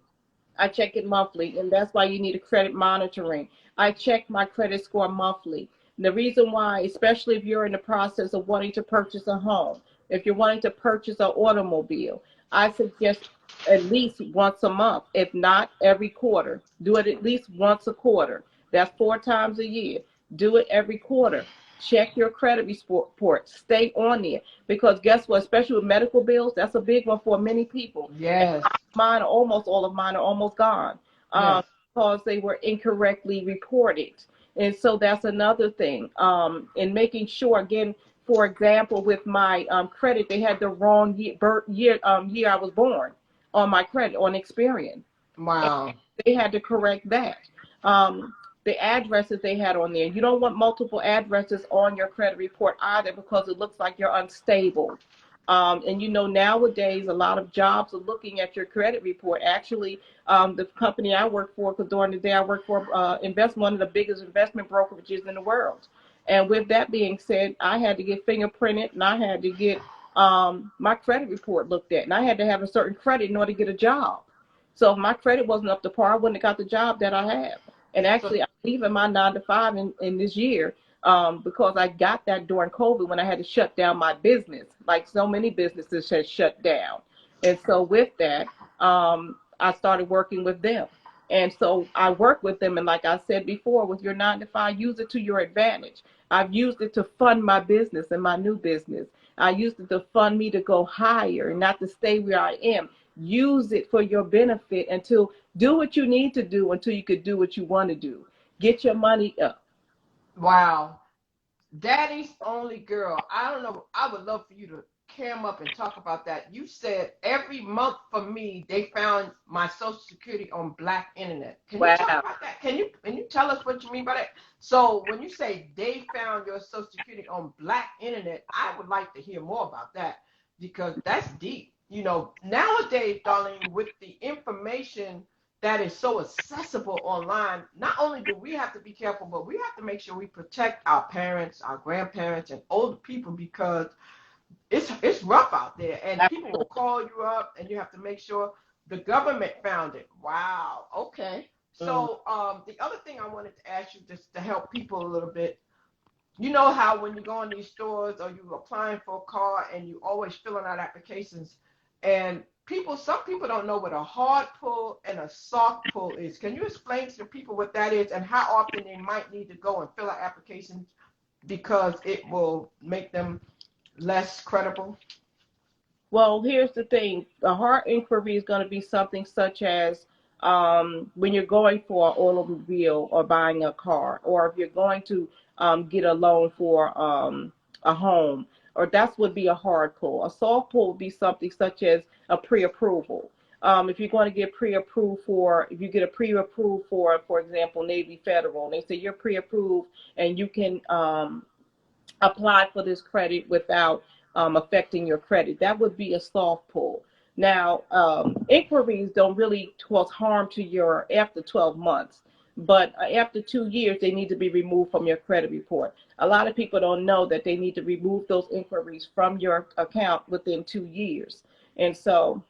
I check it monthly, and that's why you need a credit monitoring. I check my credit score monthly. And the reason why, especially if you're in the process of wanting to purchase a home, if you're wanting to purchase an automobile, I suggest at least once a month, if not every quarter. Do it at least once a quarter. That's 4 times a year. Do it every quarter. Check your credit report. Stay on there. Because guess what? Especially with medical bills, that's a big one for many people.
Yes.
Mine, almost all of mine are almost gone
Yes.
because they were incorrectly reported. And so that's another thing. In making sure, again, for example, with my credit, they had the wrong year I was born on my credit, on Experian.
Wow.
And they had to correct that. The addresses they had on there. You don't want multiple addresses on your credit report either, because it looks like you're unstable. And you know, nowadays, a lot of jobs are looking at your credit report. Actually, the company I work for, because during the day I work for one of the biggest investment brokerages in the world. And with that being said, I had to get fingerprinted, and I had to get my credit report looked at, and I had to have a certain credit in order to get a job. So if my credit wasn't up to par, I wouldn't have got the job that I have. And actually, I'm leaving my 9 to 5 in this year because I got that during COVID when I had to shut down my business, like so many businesses had shut down. And so with that, I started working with them. And so I work with them. And like I said before, with your 9 to 5, use it to your advantage. I've used it to fund my business and my new business. I used it to fund me to go higher and not to stay where I am. Use it for your benefit until do what you need to do until you could do what you want to do. Get your money up.
Wow. Daddy's only girl. I don't know. I would love for you to cam up and talk about that. You said every month for me, they found my Social Security on black internet. Can you talk about that? Can you tell us what you mean by that? So when you say they found your Social Security on black internet, I would like to hear more about that, because that's deep. You know, nowadays, Darlene, with the information that is so accessible online, not only do we have to be careful, but we have to make sure we protect our parents, our grandparents, and older people, because it's rough out there, and people will call you up, and you have to make sure the government found it. Wow. Okay. So the other thing I wanted to ask you, just to help people a little bit, you know how when you go in these stores or you're applying for a car and you always filling out applications, and some people don't know what a hard pull and a soft pull is. Can you explain to the people what that is and how often they might need to go and fill out applications, because it will make them less credible?
Well, here's the thing. A hard inquiry is going to be something such as when you're going for an automobile or buying a car, or if you're going to get a loan for a home, or that would be a hard pull. A soft pull would be something such as a pre-approval. If you're going to get pre-approved if you get a pre-approved for example, Navy Federal, and they say you're pre-approved and you can apply for this credit without affecting your credit, that would be a soft pull. Now, inquiries don't really cause harm to your after 12 months, but after 2 years, they need to be removed from your credit report. A lot of people don't know that they need to remove those inquiries from your account within 2 years. And so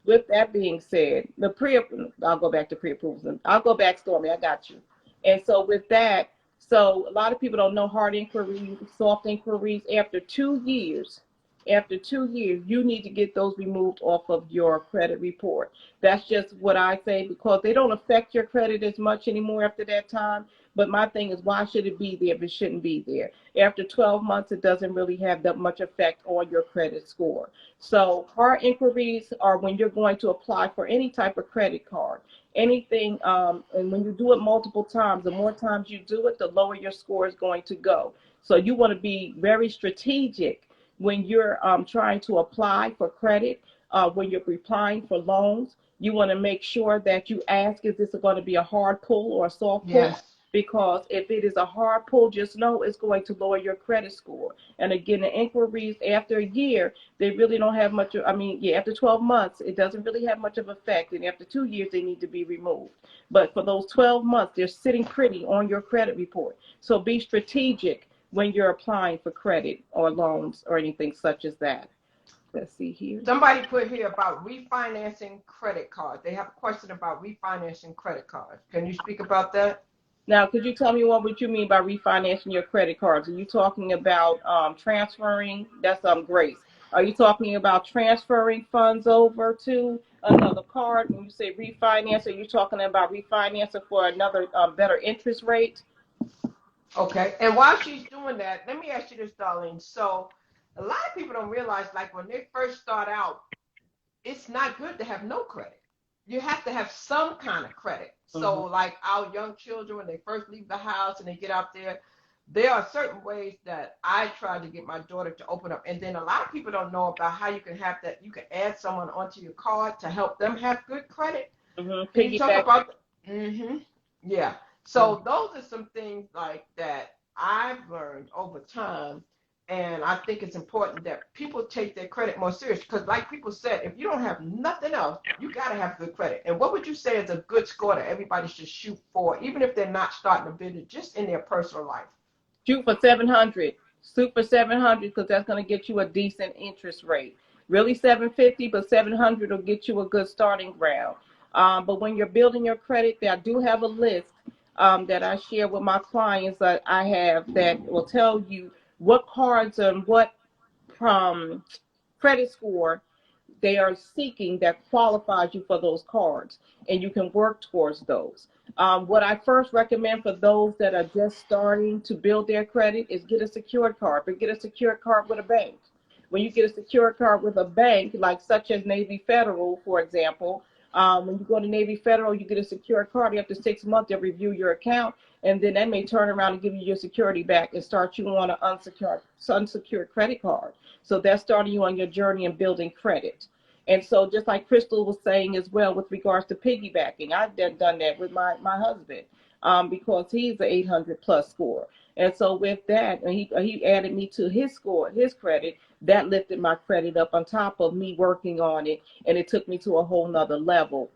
with that being said, I'll go back to pre-approvals. I'll go back, Stormy, I got you. And so with that, so a lot of people don't know hard inquiries, soft inquiries. After 2 years, you need to get those removed off of your credit report. That's just what I say, because they don't affect your credit as much anymore after that time. But my thing is, why should it be there if it shouldn't be there? After 12 months, it doesn't really have that much effect on your credit score. So card inquiries are when you're going to apply for any type of credit card, anything, and when you do it multiple times, the more times you do it, the lower your score is going to go. So you want to be very strategic when you're trying to apply for credit, when you're applying for loans. You want to make sure that you ask, is this going to be a hard pull or a soft pull?
Yes.
Because if it is a hard pull, just know it's going to lower your credit score. And again, the inquiries after a year, they really don't have much. I mean, yeah, after 12 months, it doesn't really have much of effect. And after 2 years, they need to be removed. But for those 12 months, they're sitting pretty on your credit report. So be strategic when you're applying for credit or loans or anything such as that. Let's see here.
Somebody put here about refinancing credit cards. They have a question about refinancing credit cards. Can you speak about that?
Now, could you tell me what you mean by refinancing your credit cards? Are you talking about transferring? That's Grace. Are you talking about transferring funds over to another card? When you say refinance, are you talking about refinancing for another better interest rate?
Okay. And while she's doing that, let me ask you this, Darlene. So a lot of people don't realize, like, when they first start out, it's not good to have no credit. You have to have some kind of credit. So like our young children, when they first leave the house and they get out there are certain ways that I try to get my daughter to open up. And then a lot of people don't know about how you can have that. You can add someone onto your card to help them have good credit. Can you talk about that? Yeah. So those are some things like that I've learned over time. And I think it's important that people take their credit more serious, because like people said, if you don't have nothing else, you got to have good credit. And what would you say is a good score that everybody should shoot for, even if they're not starting a business, just in their personal life?
Shoot for 700. Shoot for 700, because that's going to get you a decent interest rate. Really 750, but 700 will get you a good starting ground. But when you're building your credit, I do have a list that I share with my clients that I have that will tell you what cards and what credit score they are seeking that qualifies you for those cards, and you can work towards those. What I first recommend for those that are just starting to build their credit is get a secured card, but get a secured card with a bank. When you get a secured card with a bank, like such as Navy Federal, for example, when you go to Navy Federal, you get a secured card. After 6 months, they'll review your account, and then they may turn around and give you your security back and start you on an unsecured credit card. So that's starting you on your journey in building credit. And so just like Crystal was saying as well with regards to piggybacking, I've done that with my husband because he's an 800 plus score. And so with that, and he added me to his score, his credit, that lifted my credit up on top of me working on it, and it took me to a whole nother level.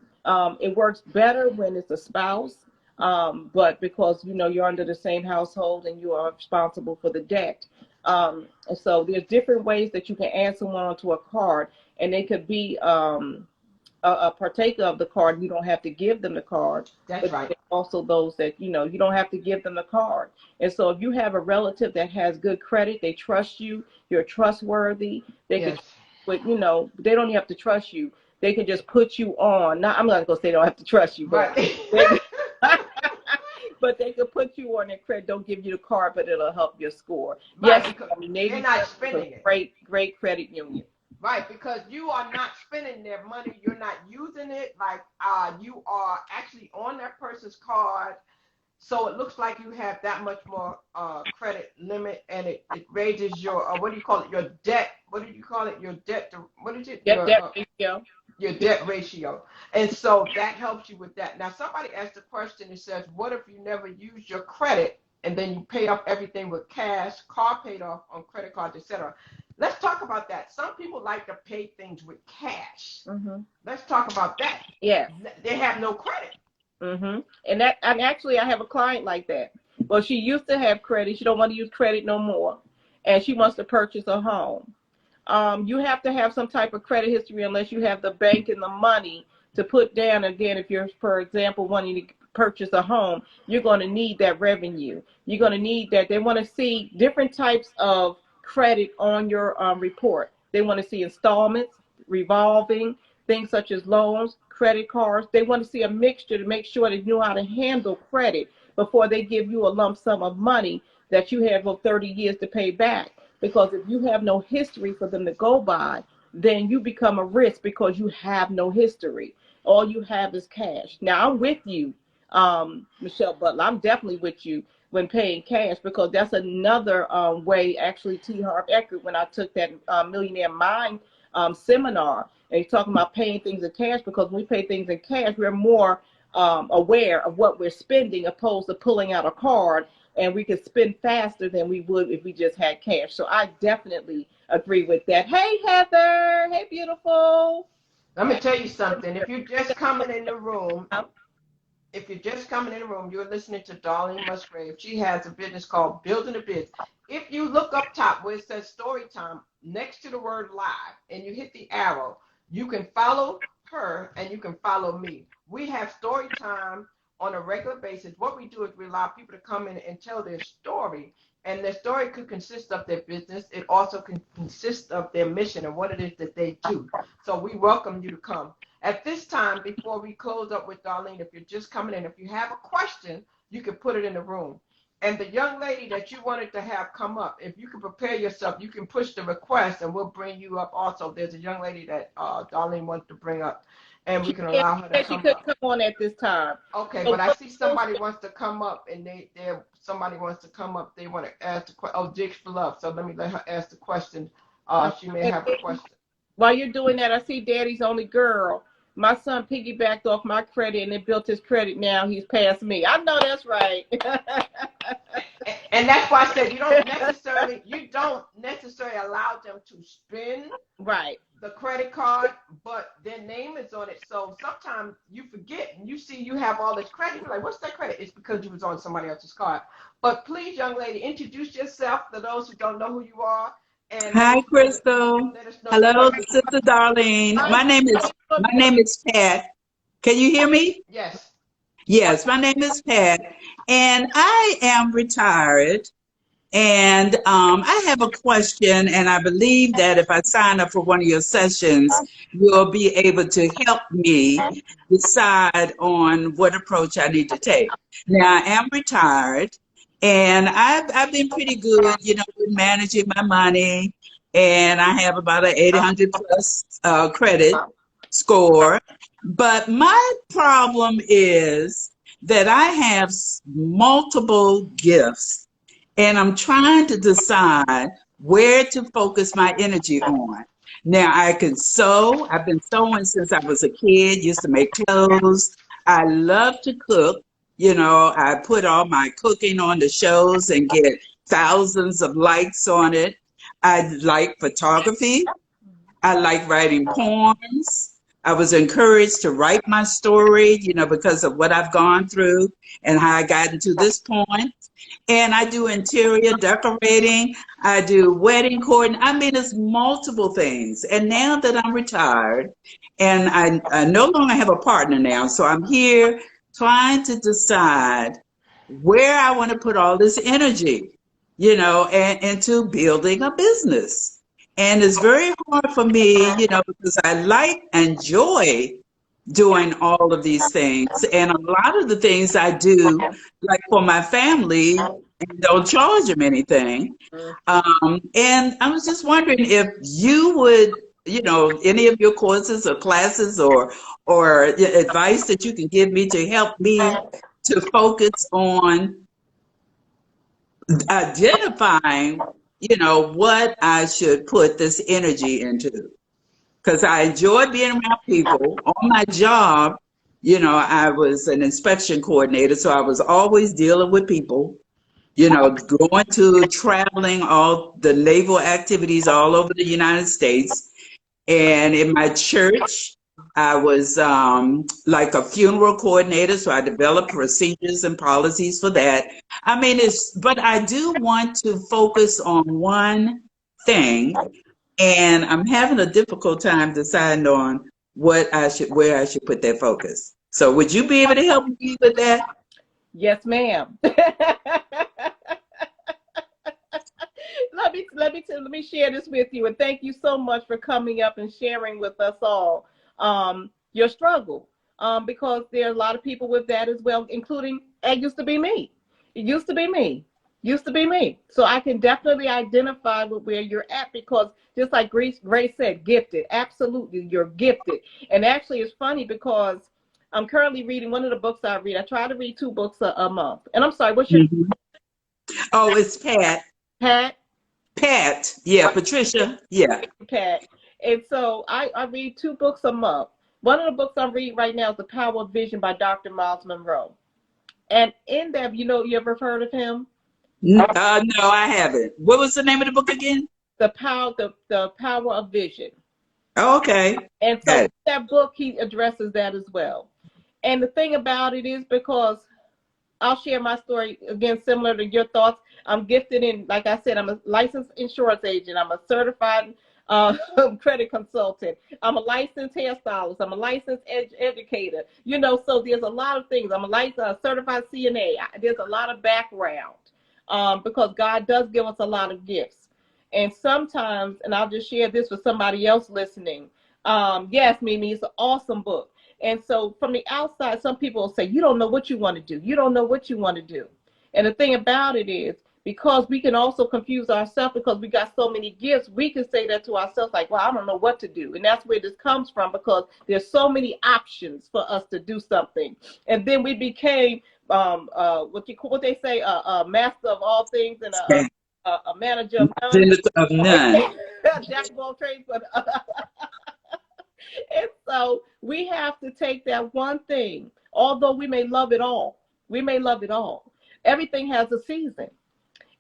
It works better when it's a spouse, but because, you're under the same household and you are responsible for the debt. So there's different ways that you can add someone onto a card, and they could be a partaker of the card. You don't have to give them the card.
That's right.
Also those that, you don't have to give them the card. And so if you have a relative that has good credit, they trust you, you're trustworthy, they
Yes.
could, they don't have to trust you. They can just put you on. Now, I'm not going to say they don't have to trust you, but
Right.
but they could put you on their credit. Don't give you the card, but it'll help your score.
Right,
Yes,
because
Navy
they're not
is
spending
a
it.
great credit union.
Right, because you are not spending their money. You're not using it. Like you are actually on that person's card. So it looks like you have that much more credit limit, and it raises your, what do you call it, your debt. What do you call it? Your debt, what is it?
Debt ratio.
Your debt ratio. And so that helps you with that. Now, somebody asked a question that says, what if you never use your credit and then you pay off everything with cash, car paid off on credit cards, etc.? Let's talk about that. Some people like to pay things with cash. Let's talk about that.
Yeah.
They have no credit.
And actually I have a client like that. Well, she used to have credit. She don't want to use credit no more, and she wants to purchase a home. You have to have some type of credit history unless you have the bank and the money to put down. Again, if you're, for example, wanting to purchase a home, you're going to need that revenue. You're going to need that. They want to see different types of credit on your report. They want to see installments, revolving, things such as loans, credit cards. They want to see a mixture to make sure they know how to handle credit, before they give you a lump sum of money that you have for 30 years to pay back. Because if you have no history for them to go by, then you become a risk because you have no history. All you have is cash. Now, I'm with you, Michelle Butler. I'm definitely with you when paying cash, because that's another way. Actually, T. Harv Eker, when I took that Millionaire Mind seminar, and he's talking about paying things in cash, because when we pay things in cash, we're more aware of what we're spending, opposed to pulling out a card, and we can spend faster than we would if we just had cash. So I definitely agree with that. Hey, Heather. Hey, beautiful.
Let me tell you something. If you're just coming in the room, you're listening to Darlene Musgrave. She has a business called Building a Biz. If you look up top where it says story time, next to the word live, and you hit the arrow, you can follow her and you can follow me. We have story time on a regular basis. What we do is we allow people to come in and tell their story. And their story could consist of their business. It also can consist of their mission and what it is that they do. So we welcome you to come. At this time, before we close up with Darlene, if you're just coming in, if you have a question, you can put it in the room. And the young lady that you wanted to have come up, if you can prepare yourself, you can push the request and we'll bring you up also. There's a young lady that Darlene wants to bring up, and we can allow her to come up.
She could come on at this time.
Okay, but I see somebody wants to come up, and somebody wants to come up. They want to ask the question. Oh, Jigs for Love. So let me let her ask the question. She may have a question.
While you're doing that, I see Daddy's Only Girl. My son piggybacked off my credit, and it built his credit. Now he's past me. I know that's right.
And that's why I said you don't necessarily allow them to spend the credit card, but their name is on it. So sometimes you forget, and you see you have all this credit. You're like, what's that credit? It's because you was on somebody else's card. But please, young lady, introduce yourself to those who don't know who you are. And
hi, Crystal. Hello, Sister Darlene. My name is Pat. Can you hear me?
Yes.
Yes, my name is Pat, and I am retired. And I have a question, and I believe that if I sign up for one of your sessions, you'll be able to help me decide on what approach I need to take. Now, I am retired, and I've been pretty good, with managing my money, and I have about an 800 plus credit score. But my problem is that I have multiple gifts, and I'm trying to decide where to focus my energy on. Now, I can sew. I've been sewing since I was a kid, used to make clothes. I love to cook. I put all my cooking on the shows and get thousands of likes on it. I like photography. I like writing poems. I was encouraged to write my story, because of what I've gone through and how I got into this point. And I do interior decorating. I do wedding coordinating. I mean, it's multiple things. And now that I'm retired and I no longer have a partner now, so I'm here trying to decide where I want to put all this energy, and into building a business. And it's very hard for me, because I enjoy doing all of these things. And a lot of the things I do, like for my family, and don't charge them anything. And I was just wondering if you would, any of your courses or classes or advice that you can give me to help me to focus on identifying what I should put this energy into. Because I enjoy being around people. On my job, I was an inspection coordinator, so I was always dealing with people, traveling all the naval activities all over the United States. And in my church, I was like a funeral coordinator, so I developed procedures and policies for that. I mean, but I do want to focus on one thing, and I'm having a difficult time deciding on where I should put that focus. So would you be able to help me with that?
Yes, ma'am. Let me share this with you, and thank you so much for coming up and sharing with us all your struggle. because there are a lot of people with that as well, including, it used to be me. It used to be me. Used to be me. So I can definitely identify with where you're at, because just like Grace said, gifted. Absolutely, you're gifted. And actually, it's funny because I'm currently reading one of the books I read. I try to read 2 books a month. And I'm sorry, what's your
Mhm. Oh, it's Pat.
Pat?
Pat. Yeah, Patricia. Yeah.
Pat. And so I read 2 books a month. One of the books I'm reading right now is The Power of Vision by Dr. Miles Monroe. And in that, you ever heard of him?
No, I haven't. What was the name of the book again?
The Power of Vision.
Oh, okay.
And so
Got
in
it.
that book, he addresses that as well. And the thing about it is, because I'll share my story again, similar to your thoughts. I'm gifted in, like I said, I'm a licensed insurance agent. I'm a certified credit consultant. I'm a licensed hairstylist. I'm a licensed educator. So there's a lot of things. I'm a licensed certified CNA. There's a lot of background because God does give us a lot of gifts. And sometimes, and I'll just share this with somebody else listening. Yes, Mimi, it's an awesome book. And so from the outside, some people will say, you don't know what you want to do. You don't know what you want to do. And the thing about it is, because we can also confuse ourselves because we got so many gifts, we can say that to ourselves like, well, I don't know what to do. And that's where this comes from, because there's so many options for us to do something. And then we became, what they say, a master of all things and a manager of none.
Of none.
Jack of all trades, but and so we have to take that one thing, although we may love it all. Everything has a season.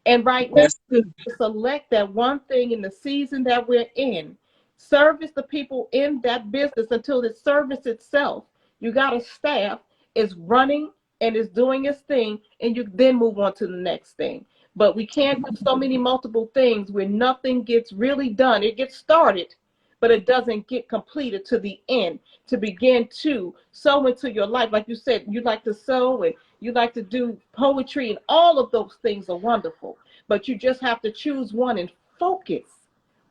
And right now, to select that one thing in the season that we're in, service the people in that business until it services itself. You got a staff, is running and is doing its thing, and you then move on to the next thing. But we can't do so many multiple things where nothing gets really done. It gets started, but it doesn't get completed to the end, to begin to sow into your life. Like you said, you like to sew and you like to do poetry, and all of those things are wonderful. But you just have to choose one and focus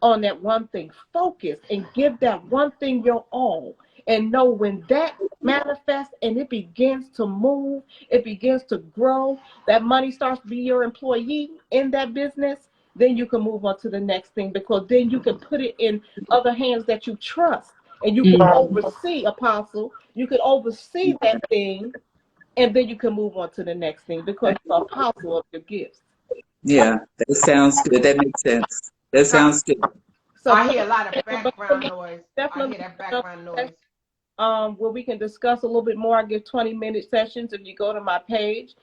on that one thing. Focus and give that one thing your all. And know when that manifests and it begins to move, it begins to grow, that money starts to be your employee in that business, then you can move on to the next thing, because then you can put it in other hands that you trust, and you can oversee, Apostle. You can oversee that thing, and then you can move on to the next thing, because you're apostle of your gifts.
Yeah, that sounds good. That makes sense. That sounds good.
So I hear a lot of background noise.
Definitely.
I hear that background noise.
Where we can discuss a little bit more. I give 20-minute sessions. If you go to my page,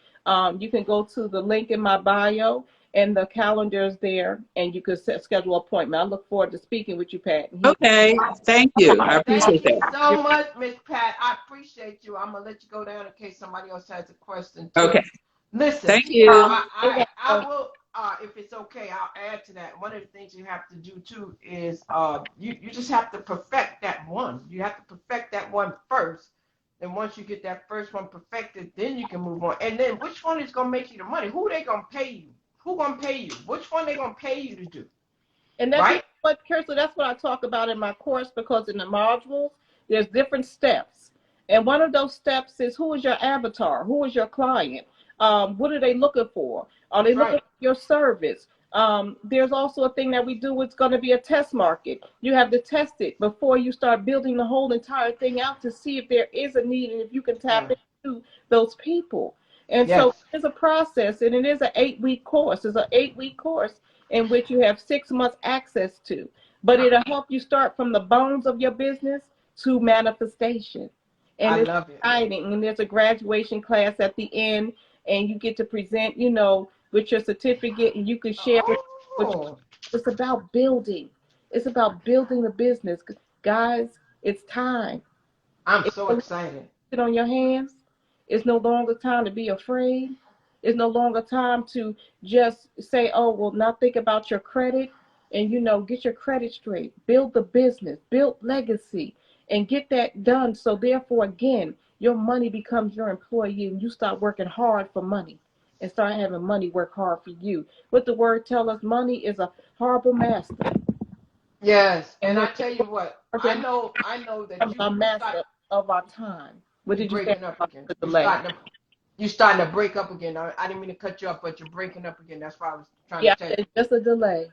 you can go to the link in my bio, and the calendar is there, and you can schedule an appointment. I look forward to speaking with you, Pat.
Okay, thank you. I appreciate
Thank you
that.
so much, Miss Pat. I appreciate you. I'm gonna let you go down in case somebody else has a question too.
Okay.
Listen,
Thank you.
I will, if it's okay, I'll add to that. One of the things you have to do too is you just have to perfect that one. You have to perfect that one first. And once you get that first one perfected, then you can move on. And then which one is gonna make you the money? Who they gonna pay you? Who gonna pay you? Which one they gonna pay you to do?
And that's
right?
what, Crystal, that's what I talk about in my course, because in the modules, there's different steps. And one of those steps is, who is your avatar? Who is your client? What are they looking for? Are they looking for your service? There's also a thing that we do. It's going to be a test market. You have to test it before you start building the whole entire thing out to see if there is a need and if you can tap into those people. And so it's a process, and it is an 8-week course. It's an 8-week course in which you have 6 months access to. But it'll help you start from the bones of your business to manifestation. And it's exciting. And there's a graduation class at the end, and you get to present, with your certificate, and you can share with it's about building. It's about building the business. Guys, it's time.
I'm so excited.
Sit on your hands. It's no longer time to be afraid. It's no longer time to just say, oh, well, now think about your credit and, get your credit straight. Build the business, build legacy, and get that done. So therefore, again, your money becomes your employee, and you start working hard for money and start having money work hard for you. What the word tells us, money is a horrible master.
Yes, and I tell you what, I know that
a master of our time. What
You're
did you say
breaking up
about
again.
the delay?
You're starting to break up again. I didn't mean to cut you off, but you're breaking up again. That's why I was trying
Yeah,
to tell you.
it's just a delay.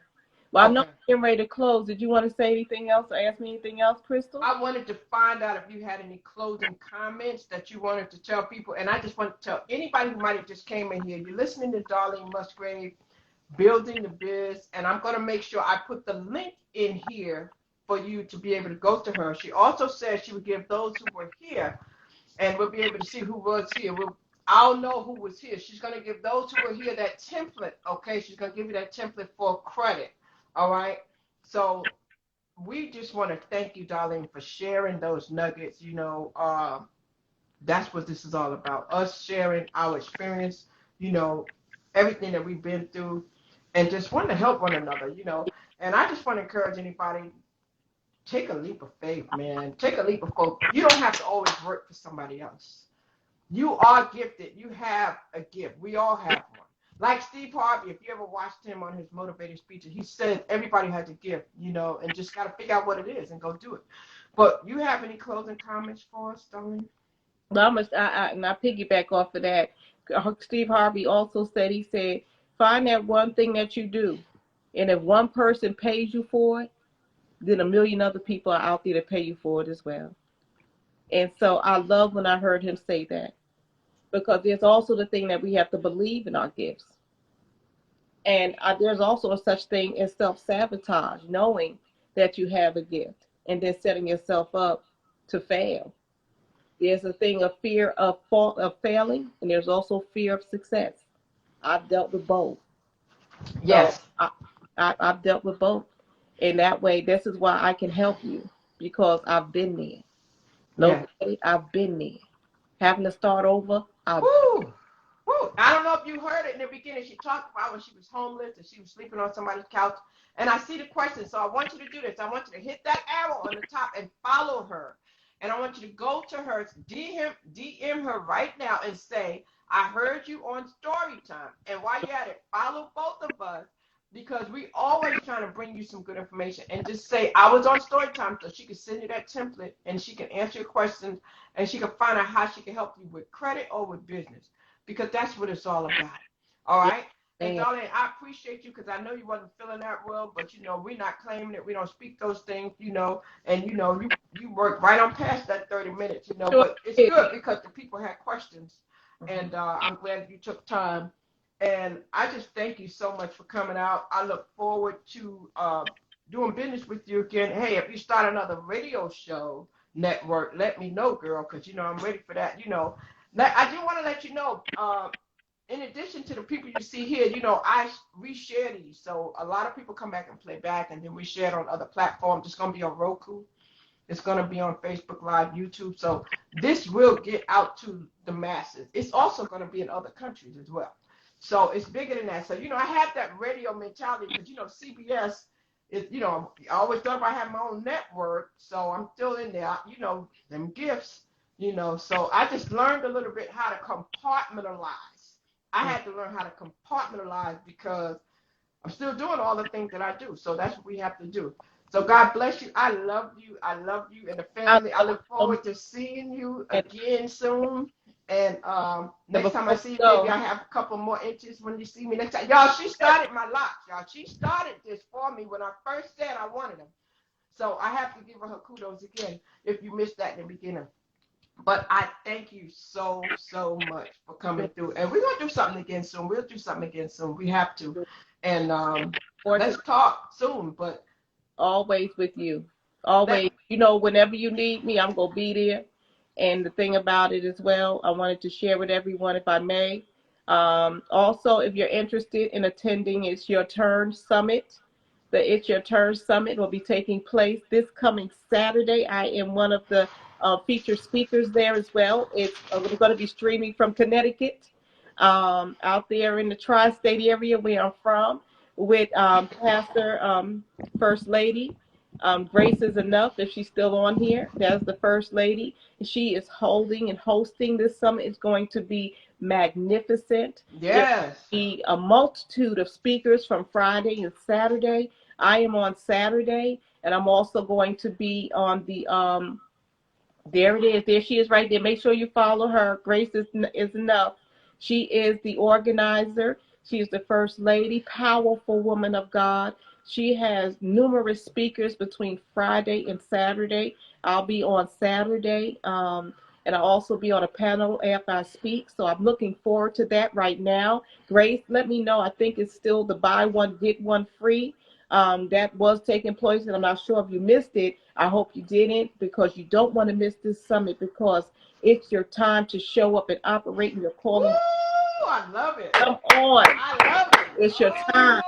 Well, I know
Okay.
I'm getting ready to close. Did you want to say anything else or ask me anything else, Crystal?
I wanted to find out if you had any closing comments that you wanted to tell people. And I just want to tell anybody who might have just came in here, you're listening to Darlene Musgrave, Building the Biz. And I'm going to make sure I put the link in here for you to be able to go to her. She also said she would give those who were here, and we'll be able to see who was here. I'll know who was here. She's going to give those who were here that template, okay? She's going to give you that template for credit, all right? So we just want to thank you, Darlene, for sharing those nuggets. You know, that's what this is all about, us sharing our experience, you know, everything that we've been through, and just want to help one another, you know. And I just want to encourage anybody, take a leap of faith, man. Take a leap of faith. You don't have to always work for somebody else. You are gifted. You have a gift. We all have one. Like Steve Harvey, if you ever watched him on his motivated speeches, he said everybody has a gift, you know, and just got to figure out what it is and go do it. But you have any closing comments for us, Darlene?
Well, and I piggyback off of that. Steve Harvey also said, he said, find that one thing that you do. And if one person pays you for it, then a million other people are out there to pay you for it as well. And so I love when I heard him say that, because there's also the thing that we have to believe in our gifts. And there's also a such thing as self-sabotage, knowing that you have a gift and then setting yourself up to fail. There's a thing of fear of failing, and there's also fear of success. I've dealt with both.
Yes.
So I've dealt with both. And that way, this is why I can help you, because I've been there. No, yeah. I've been there. Having to start over,
Woo! Woo! I don't know if you heard it in the beginning. She talked about when she was homeless and she was sleeping on somebody's couch. And I see the question, so I want you to do this. I want you to hit that arrow on the top and follow her. And I want you to go to her, DM her right now and say, I heard you on story time. And while you're at it, follow both of us, because we always trying to bring you some good information. And just say, I was on story time, so she can send you that template and she can answer your questions and she can find out how she can help you with credit or with business, because that's what it's all about. All right? And Darlene, I appreciate you, because I know you wasn't feeling that well, but, you know, we're not claiming it. We don't speak those things, you know, and, you know, you work right on past that 30 minutes, you know, but it's good because the people had questions, and I'm glad you took time. And I just thank you so much for coming out. I look forward to doing business with you again. Hey, if you start another radio show network, let me know, girl, because, you know, I'm ready for that. You know, I do want to let you know, in addition to the people you see here, you know, we share these. So a lot of people come back and play back, and then we share it on other platforms. It's going to be on Roku. It's going to be on Facebook Live, YouTube. So this will get out to the masses. It's also going to be in other countries as well. So it's bigger than that. So, you know, I have that radio mentality because, you know, CBS is, you know, I always thought I had my own network. So I'm still in there, you know, them gifts, you know. So I just learned a little bit how to compartmentalize. I had to learn how to compartmentalize because I'm still doing all the things that I do. So that's what we have to do. So God bless you. I love you. I love you and the family. I look forward to seeing you again soon. And next time I see you, maybe I have a couple more inches when you see me next time. Y'all, she started my locks, y'all. She started this for me when I first said I wanted them. So I have to give her kudos again if you missed that in the beginning. But I thank you so, so much for coming through. And we're going to do something again soon. We'll do something again soon. We have to. And let's talk soon. But
always with you. Always. You know, whenever you need me, I'm going to be there. And the thing about it as well, I wanted to share with everyone, if I may. Also, if you're interested in attending It's Your Turn Summit, the It's Your Turn Summit will be taking place this coming Saturday. I am one of the featured speakers there as well. It's going to be streaming from Connecticut, out there in the tri-state area where I'm from, with Pastor First Lady. Grace is Enough, if she's still on here. That's the First Lady. She is holding and hosting this summit. It's going to be magnificent.
Yes.
There will be a multitude of speakers from Friday and Saturday. I am on Saturday, and I'm also going to be on the There it is. There she is right there. Make sure you follow her. Grace is enough. She is the organizer. She is the first lady, powerful woman of God. She has numerous speakers between Friday and Saturday. I'll be on Saturday, and I'll also be on a panel after I speak. So I'm looking forward to that right now. Grace, let me know. I think it's still the buy one, get one free. That was taking place, and I'm not sure if you missed it. I hope you didn't, because you don't want to miss this summit, because it's your time to show up and operate in your calling.
Woo! I love it.
Come on.
I love it.
It's your turn.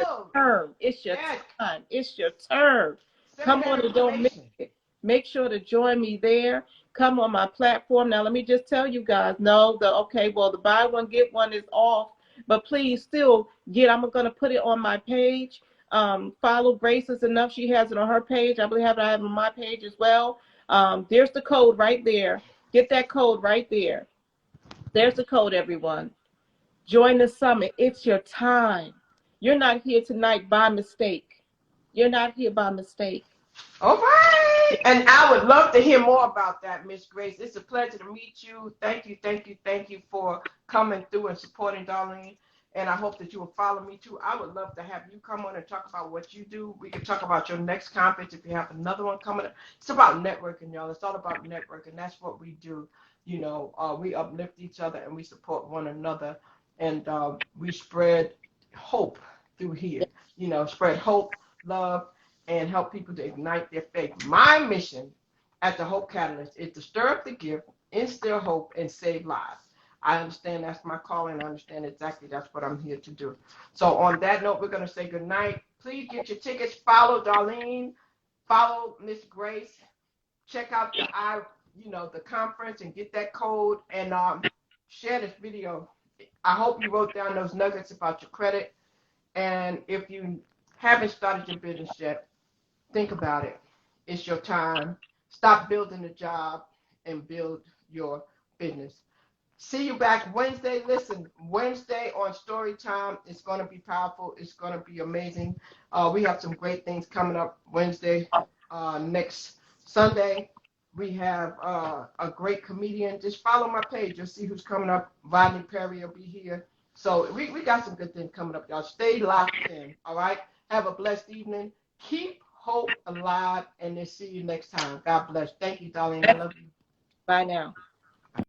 Oh,
Turn. It's your
yes.
time. It's your turn.
Send
Come
me
on
that
and don't miss
information.
it. Make sure to join me there. Come on my platform. Now, let me just tell you guys, no, the buy one, get one is off, but please still I'm going to put it on my page. Follow Grace is enough. She has it on her page. I believe I have it on my page as well. There's the code right there. Get that code right there. There's the code, everyone. Join the summit. It's your time. You're not here tonight by mistake. You're not here by mistake.
All right. And I would love to hear more about that, Miss Grace. It's a pleasure to meet you. Thank you, thank you, thank you for coming through and supporting Darlene. And I hope that you will follow me too. I would love to have you come on and talk about what you do. We can talk about your next conference if you have another one coming up. It's about networking, y'all. It's all about networking. That's what we do. We uplift each other and we support one another. And we spread hope through here. Spread hope, love, and help people to ignite their faith. My mission at the Hope Catalyst is to stir up the gift, instill hope, and save lives. I understand that's my calling. I understand exactly that's what I'm here to do. So on that note, we're going to say good night. Please get your tickets. Follow Darlene. Follow Miss Grace. Check out the conference and get that code, and share this video. I hope you wrote down those nuggets about your credit. And if you haven't started your business yet, think about it. It's your time. Stop building a job and build your business. See you back Wednesday. Listen, Wednesday on Story Time. It's going to be powerful. It's going to be amazing. We have some great things coming up Wednesday. Next Sunday, we have a great comedian. Just follow my page. You'll see who's coming up. Rodney Perry will be here. So we got some good things coming up, y'all. Stay locked in, all right? Have a blessed evening. Keep hope alive, and then see you next time. God bless. Thank you, darling. I love you.
Bye now.